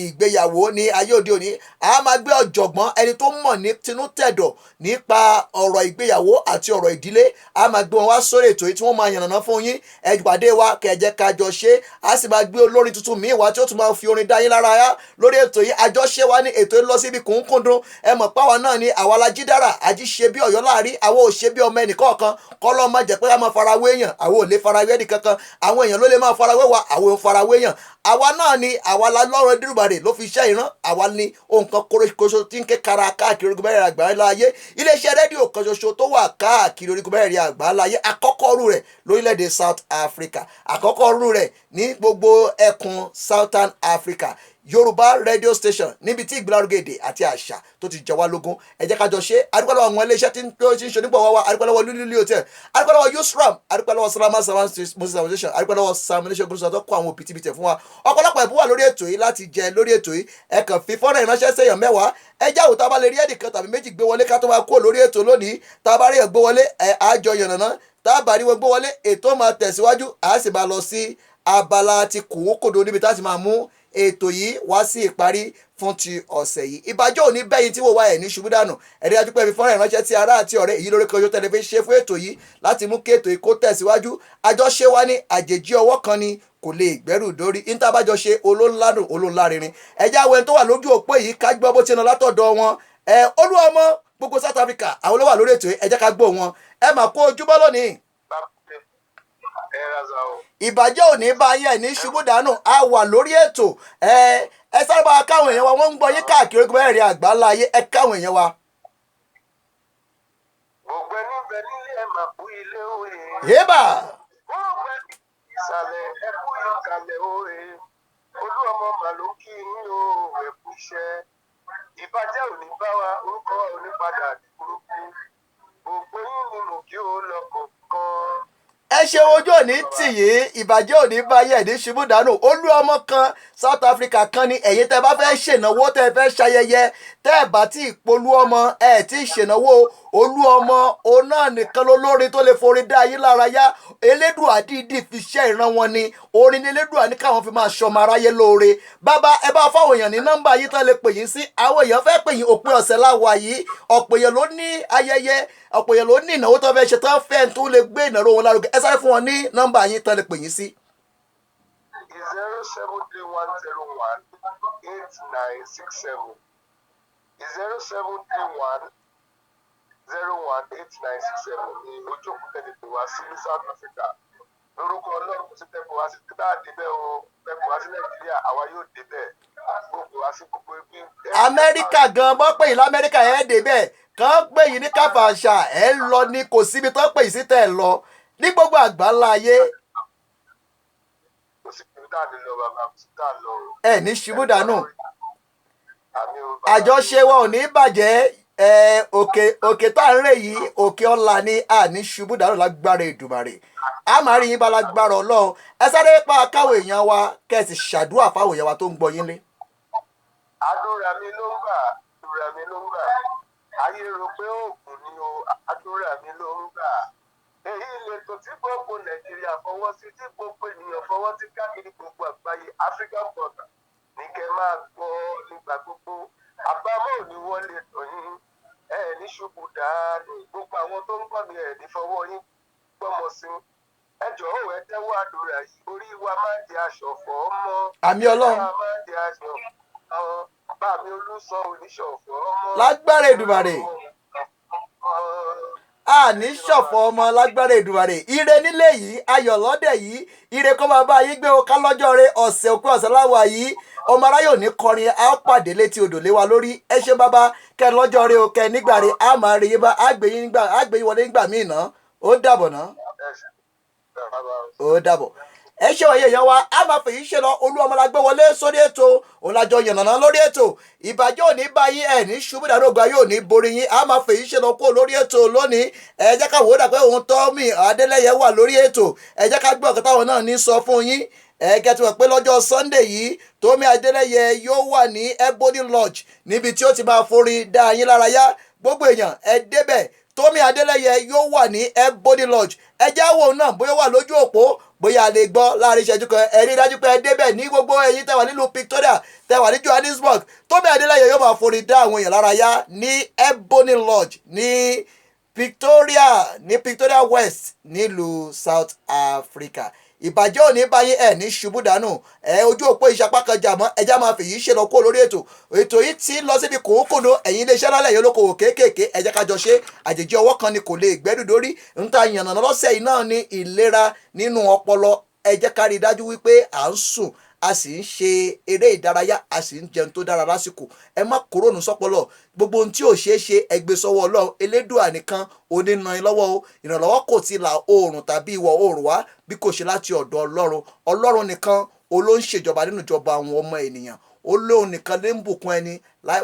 ìgbéyàwó ní ayé òde òní a máa gbé ọ̀jọ̀gbọ́n ẹni tó mọ̀ ní tinú tẹ̀dọ̀ nípa ọ̀rọ̀ ìgbéyàwó àti ọ̀rọ̀ ìdílé a máa gbé wọn wá sórí ètò yìí tí wọ́n máa yànnàná fún yín ẹ pàdé wa kẹ̀jẹ́ kájọ ṣe a sì máa gbé olórin tuntun míì wá tí ó tún máa fi orin dá yín lára yá lórí ètò yìí àjọṣe wa ní ètò yìí lọ síbi kùnkùndùn ẹ mọ̀ páwa náà ni àwa la jí dára àjí ṣe bí Ọ̀yọ́ láàrin àwọn ò ṣe bí ọmọ ẹnìkọ̀ọ̀kan kọ́lọ́ máa jẹ́ pé a máa farawé èèyàn àwọn ò lè farawé ẹnìkankan àwọn èèyàn ló lè máa farawé wa àwọn ò farawé èèyàn àwa náà ni àwa la lọ́rọ̀ Ẹdùnbàrè ló fi iṣẹ́ ìran àwa ni ohun kan kórókóṣo tí ń ké kara káàkiri orígun mẹ́rẹ̀ẹ̀rin àgbáńláyé iléeṣẹ́ rédíò kan ṣoṣo tó wà káàkiri orígun mẹ́rẹ̀ẹ̀rin àgbáńláyé àkọ́kọ́ rú rẹ̀ lórílẹ̀‐èdè South Africa àkọ́kọ́ rú rẹ̀ ní gbogbo ẹkùn Southern Africa Yorùbá radio station níbi tí ìgbélárugẹ èdè àti àṣà tó ti jẹ wá lógún ẹ jẹ́ ká jọ ṣe adúpẹ́ lọ́wọ́ àwọn iléeṣẹ́ tí ń ṣe onígbọ̀wọ́ wa adúpẹ́ lọ́wọ́ Lulu hotel adúpẹ́ lọ́wọ́ Usram adúpẹ́ lọ́wọ́ Salama Saman Moses Association adúpẹ́ lọ́wọ́ Samination group tó kó àwọn òbítíbitì fún wa ọ̀pọ̀lọpọ̀ ẹ̀bùn wà lórí ètò yìí láti jẹ lórí ètò yìí ẹ kàn fi fọ́nrán ìránṣẹ́ sẹ́yàn mẹ́wàá ẹ jẹ́ àwòtá bá lè rí ẹnìkan tàbí méjì gbé wọlé ká tó máa kó lórí ètò lónìí tá a bá rí ẹ̀ gbé wọlé àjọ yànnàná tá a bá rí wọn gbé wọlé ètò máa tẹ̀síwájú a sì máa lọ sí abala ti kòókòdó níbi tá a ti máa mú ètò yìí wá sí ìparí fún ti ọ̀sẹ̀ yìí ìbàjọ́ òní bẹ́yìn tí wò wá ẹ̀ ní ṣubú dànù ẹ̀rí dájú pé fi fọ́nrán ìránṣẹ́ tí ará àti ọ̀rẹ́ èyí lórí Kojo tẹlifíṣẹ́ fún ètò yìí láti mú kí ètò yìí kó tẹ̀síwájú àjọṣe wa ní àjèjì ọwọ́ kan ni kò lè gbẹ́rù dórí ìntàbájọṣe olóńládùn olóńlárinrin ẹ̀já àwọn ẹni tó wà lójú òpó yìí ká gbọ́ bó ti ń lọ látọ̀dọ̀ wọn Olúọmọ gbogbo South Africa àwọn ló wà lórí ètò yìí ẹ jẹ́ ká gbọ́ wọn ẹ mà kó ojúbọ lónìí ìbàjẹ́ òní bá yẹn ní ṣubú dànù a wà lórí ètò ẹ sáré bá káwọn èèyàn wa wọ́n ń gbọ́ yín káàkiri ogun mẹ́rin àgbáńlá ayé ẹ káwọn èèyàn wa. gbogbo ẹni bẹ nílé ẹ máa kú ilé òye. yébà. gbogbo ẹni ìsàlẹ̀ ẹ kú ìkàlẹ̀ òye. Olúọmọ màlúù kí yín o ẹ kú iṣẹ́. ìbàjẹ́ òní bá wa orúkọ wa òní padà burúkú. gbogbo yín ni mo kí o lọ kọ̀ọ̀kan. ẹ ṣe ojú òní tì yín ìbàjẹ́ òní báyẹ̀ ní ṣubú dànù olú ọmọ kan South Africa kan ni ẹ̀yin tẹ́ bá fẹ́ ṣènáwó tẹ́ fẹ́ ṣayẹyẹ tẹ́ ẹ̀ bá tí ì polú ọmọ ẹ̀ tí ì ṣènáwó olú ọmọ òun náà nìkan lólórin tó lè forin dá yín lára yá elédùà dídì fi ṣẹ́ ìran wọn ni orin ní elédùà ní káwọn fi máa ṣọmọ aráyé lóore bàbá ẹ bá fáwọn èèyàn ní nọ́mbà yìí tán lè pè yín sí àwọn èèyàn fẹ́ pè yín òpin ọ̀sẹ̀ láwa yìí ọ̀pọ̀ èèyàn ló ní ayẹyẹ ọ̀pọ̀ èèyàn ló ní ìnáwó tó fẹ́ ṣe tán fẹ́ tó lè gbé ìnáwó wọn lárugẹ ẹ sáré fún wọn ní nọ́mbà yín tán lè pè yín sí. 073108967 071018967 ní ojú òkúta lè pè wá sí South Africa lórúkọ Ọlọ́run kò sí tẹ́ pè wá sí bá a débẹ̀ o tẹ́ pè wá sí Nàìjíríà àwa yóò débẹ̀ gbogbo wá sí gbogbo ibi. Amẹ́ríkà gan bọ́ pé ìlú Amẹ́ríkà ẹ̀ débẹ̀ kàn pé yìí ní káfàṣà ẹ̀ lọ ni kò síbi tó pè sí tẹ̀ lọ ní gbogbo àgbáńlá ayé. kò sí ibi tá a lè lọ bàbá kò sí tá a lọ. ẹ ní ṣubú dànù àjọṣe wa ò ní bàjẹ́ òkè tá à ń rè yìí òkè ọ̀la ni àní ṣubú dànù lágbára Èdùmàrè a máa rí yín bá lágbára Ọlọ́run ẹ sáré pa káwọn èèyàn wa kẹ́sì ṣàdúrà fáwọn èèyàn wa tó ń gbọ́ yín lé. àdúrà mi ló ń gbà àdúrà mi ló ń gbà ayé rò pé oògùn ni o àdúrà mi ló ń gbà èyí ìletò tí gbogbo Nàìjíríà fọwọ́ sí tí gbogbo ènìyàn fọwọ́ sí káàkiri gbogbo àgbáyé African border ní kẹ́ máa gbọ́ nígbà gbogbo àbámọ̀ ò ní wọlé tọ̀yìn ní ṣubú dáadé gbogbo àwọn tó ń gbọ́ mi ní fọwọ́ yín gbọ́mọ sí ẹ jọ̀ọ́ ẹ tẹ́wọ́ àdúrà yìí orí wa máa di aṣọ̀fọ̀ ọmọ àmì Ọlọ́run máa di aṣọ̀fọ̀ bá mi olùsọ oníṣọ̀fọ̀ ọmọ lágbára Èdùmàrè àní ṣọ̀fọ̀ ọmọ lágbára Èdùmàrè ire nílé yìí ayọ̀ lọ́dẹ̀ yìí ire kó máa bá yín gbé o ká lọ́jọ́ rẹ ọ̀sẹ̀ òpin ọ̀sẹ̀ láwa yìí ọmọ aráyò ní kọrin a ó pàdé létí odò lé wa lórí ẹ ṣé bàbá kẹ lọ́jọ́ rẹ o kẹ nígbà rẹ a máa rí yín bá àgbè yín wọlé nígbà míì ná ó dàbọ̀ ná ó dàbọ̀ ẹ ṣe wọ̀nyí èèyàn wa a máa fèyí ṣe lọ olú ọmọ la gbé wọlé sórí ètò òǹlàjọ yànnàná lórí ètò ìbàjẹ́ òní bá yín ẹ̀ ní ṣubú dàdógba yóò ní borí yín a máa fèyí ṣe lọ kó lórí ètò lónìí ẹ jẹ́ ká wò ó dà pé òun Tómi Adélẹ́yẹ wà lórí ètò ẹ jẹ́ ká gbọ́ ọ̀kan táwọn náà ní sọ fún yín ẹ gẹ́tù wọ̀ pé lọ́jọ́ Sunday yìí Tómi Adélẹ́yẹ yóò wà ní Ebony Lodge níbi tí ó ti máa forin dá yín lára yá gbogbo èèyàn ẹ débẹ̀ Tómi Adélẹ́yẹ yóò wà ní Ebony Lodge ẹ jẹ́ àwọn náà bóyá wà lójú òpó bóyá a lè gbọ́ láàrin ìṣẹ́jú kan ẹ rí dájú pé ẹ débẹ̀ ní gbogbo ẹ̀yin tẹ́ wà nílùú Victoria tẹ́ wà ní Johannesburg Tómi Adélẹ́yẹ yóò máa forin dá àwọn èèyàn lára yá ní Ebony Lodge ní Victoria West nílùú South Africa ìbàjẹ́ òní báyìí ẹ̀ ní ṣubú dànù ojú òpó ìṣapá kan jà mọ́ ẹja máa fèyí ṣe lọ kó lórí ètò yìí ti lọ síbi kòókòdó ẹ̀yin iléeṣẹ́ lálẹ́ yìí olókoòwò kéékèèké ẹ jẹ́ ká jọ ṣe àjèjì ọwọ́ kan ni kò lè gbẹ́dù dórí ń ta yànnàná lọ́sẹ̀ yìí náà ní ìlera nínú ọpọlọ ẹ jẹ́ ká rí i dájú wípé à ń sùn a sì ń ṣe eré ìdárayá a sì ń jẹun tó dára lásìkò ẹ má kórónù sọpọlọ gbogbo ohun tí ò ṣeé ṣe ẹgbẹ́ sọ́wọ́ Ọlọ́run Elédùà nìkan onínà lọ́wọ́ o ìrànlọ́wọ́ kò ti là oòrùn tàbí ìwọ̀ oòrùn wá bí kò ṣe láti ọ̀dọ̀ Ọlọ́run nìkan ló ń ṣèjọba nínú ìjọba àwọn ọmọ ènìyàn Ọlọ́run nìkan ní bùkún ẹni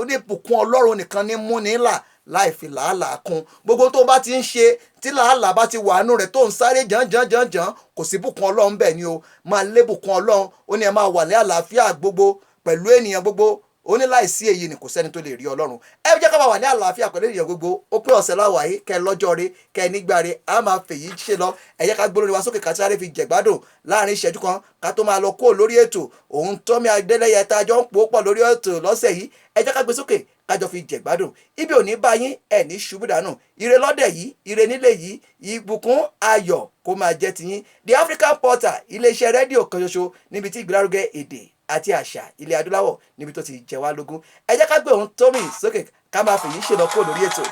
ní bùkún Ọlọ́run nìkan ní múni là láì fi làálàá kún gbogbo tó bá ti ń ṣe tí làálàá bá ti wà nù rẹ̀ tó ń sáré jàǹjàǹjàǹjàǹ kò sí bùkún Ọlọ́run bẹ́ẹ̀ ni o máa lé bùkún Ọlọ́run ó ní ẹ máa wà ní àlàáfíà gbogbo pẹ̀lú ènìyàn gbogbo ó ní láìsí èyí ni kò sẹ́ni tó lè rí Ọlọ́run ẹ jẹ́ ká máa wà ní àlàáfíà pẹ̀lú ènìyàn gbogbo ó pé ọ̀sẹ̀ láwàá yìí kẹ́ lọ́jọ́ rẹ kẹ́ nígbà rẹ a máa fèyí ṣe lọ ẹ jẹ́ ká gbólórí wa sókè ká sáré fi jẹ̀gbádùn láàrin ìṣẹ́jú kan ká tó máa lọ kó lórí ètò òun Tómi Adélẹ́yẹ tá a jọ ń pò pọ̀ lórí ètò lọ́sẹ̀ yìí ẹ jẹ́ ká gbé sókè kájọ fi jẹ̀gbádùn ibi ò ní bá yín ẹ̀ ní ṣubú dànù ire lọ́dẹ̀ yìí ire nílé yìí ìbùkún ayọ̀ kó máa jẹ́ tiyín The African Portal iléeṣẹ́ rédíò kan ṣoṣo níbi tí ìgbélárugẹ èdè àti àṣà ilẹ̀ adúláwọ̀ níbi tó ti jẹ wá lógún ẹ jẹ́ ká gbé òun Tómi sókè ká máa fèyí ṣe lọ kúrò lórí ètò.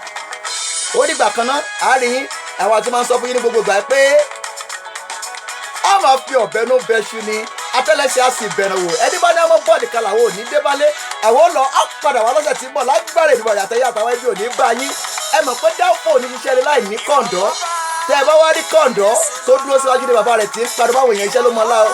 ó dìgbà kan náà àárín àwọn àti máa ń sọ fún yín ní gbogbo ìgbà pé a máa fi ọ̀bẹ nú bẹ́ṣu ni atẹ́lẹsẹ̀ á sì bẹ̀rẹ̀ wò ẹni bá ní ọmọ bọ́ọ̀dì kan làwọn ò ní débálé àwọn lọ á padà wá lọ́sẹ̀ tí ń bọ̀ lágbára ìdìbò àyàtẹ̀yẹ àtàwọn ẹbí ò ní bá yín ẹ mọ̀ pé dáfò ní ṣiṣẹ́ rẹ láì ní kọ̀ǹdọ́ tẹ́ ẹ bá wá rí kọ̀ǹdọ́ tó dúró síwájú ní bàbá rẹ̀ tí ń pariwo báwọn èèyàn iṣẹ́ ló mọ́ láò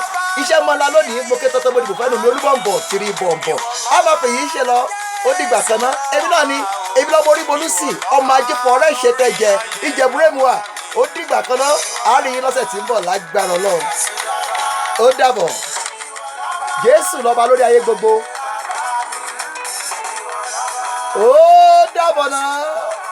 iṣẹ́ mọ́ ńlá lónìí mo ké tọ́tọ́ bódìbò fẹ́ nu mi olúbọ̀nbọ̀ tìrì bọ̀nbọ̀ a máa fèyí ṣe lọ ó dìgbà kan ná èmi náà ni èmi lọ́mọ orí bolúsì ọmọ ajé fọ ọ̀rẹ́ ìṣètẹ̀jẹ ìjẹ̀búrẹ́muà ó dìgbà kan náà á rí yín lọ́sẹ̀ tí ń bọ̀ lágbára Ọlọ́run ó dàbọ̀ Jésù lọ́ba lórí ayé gbogbo ó dàbọ̀ náà.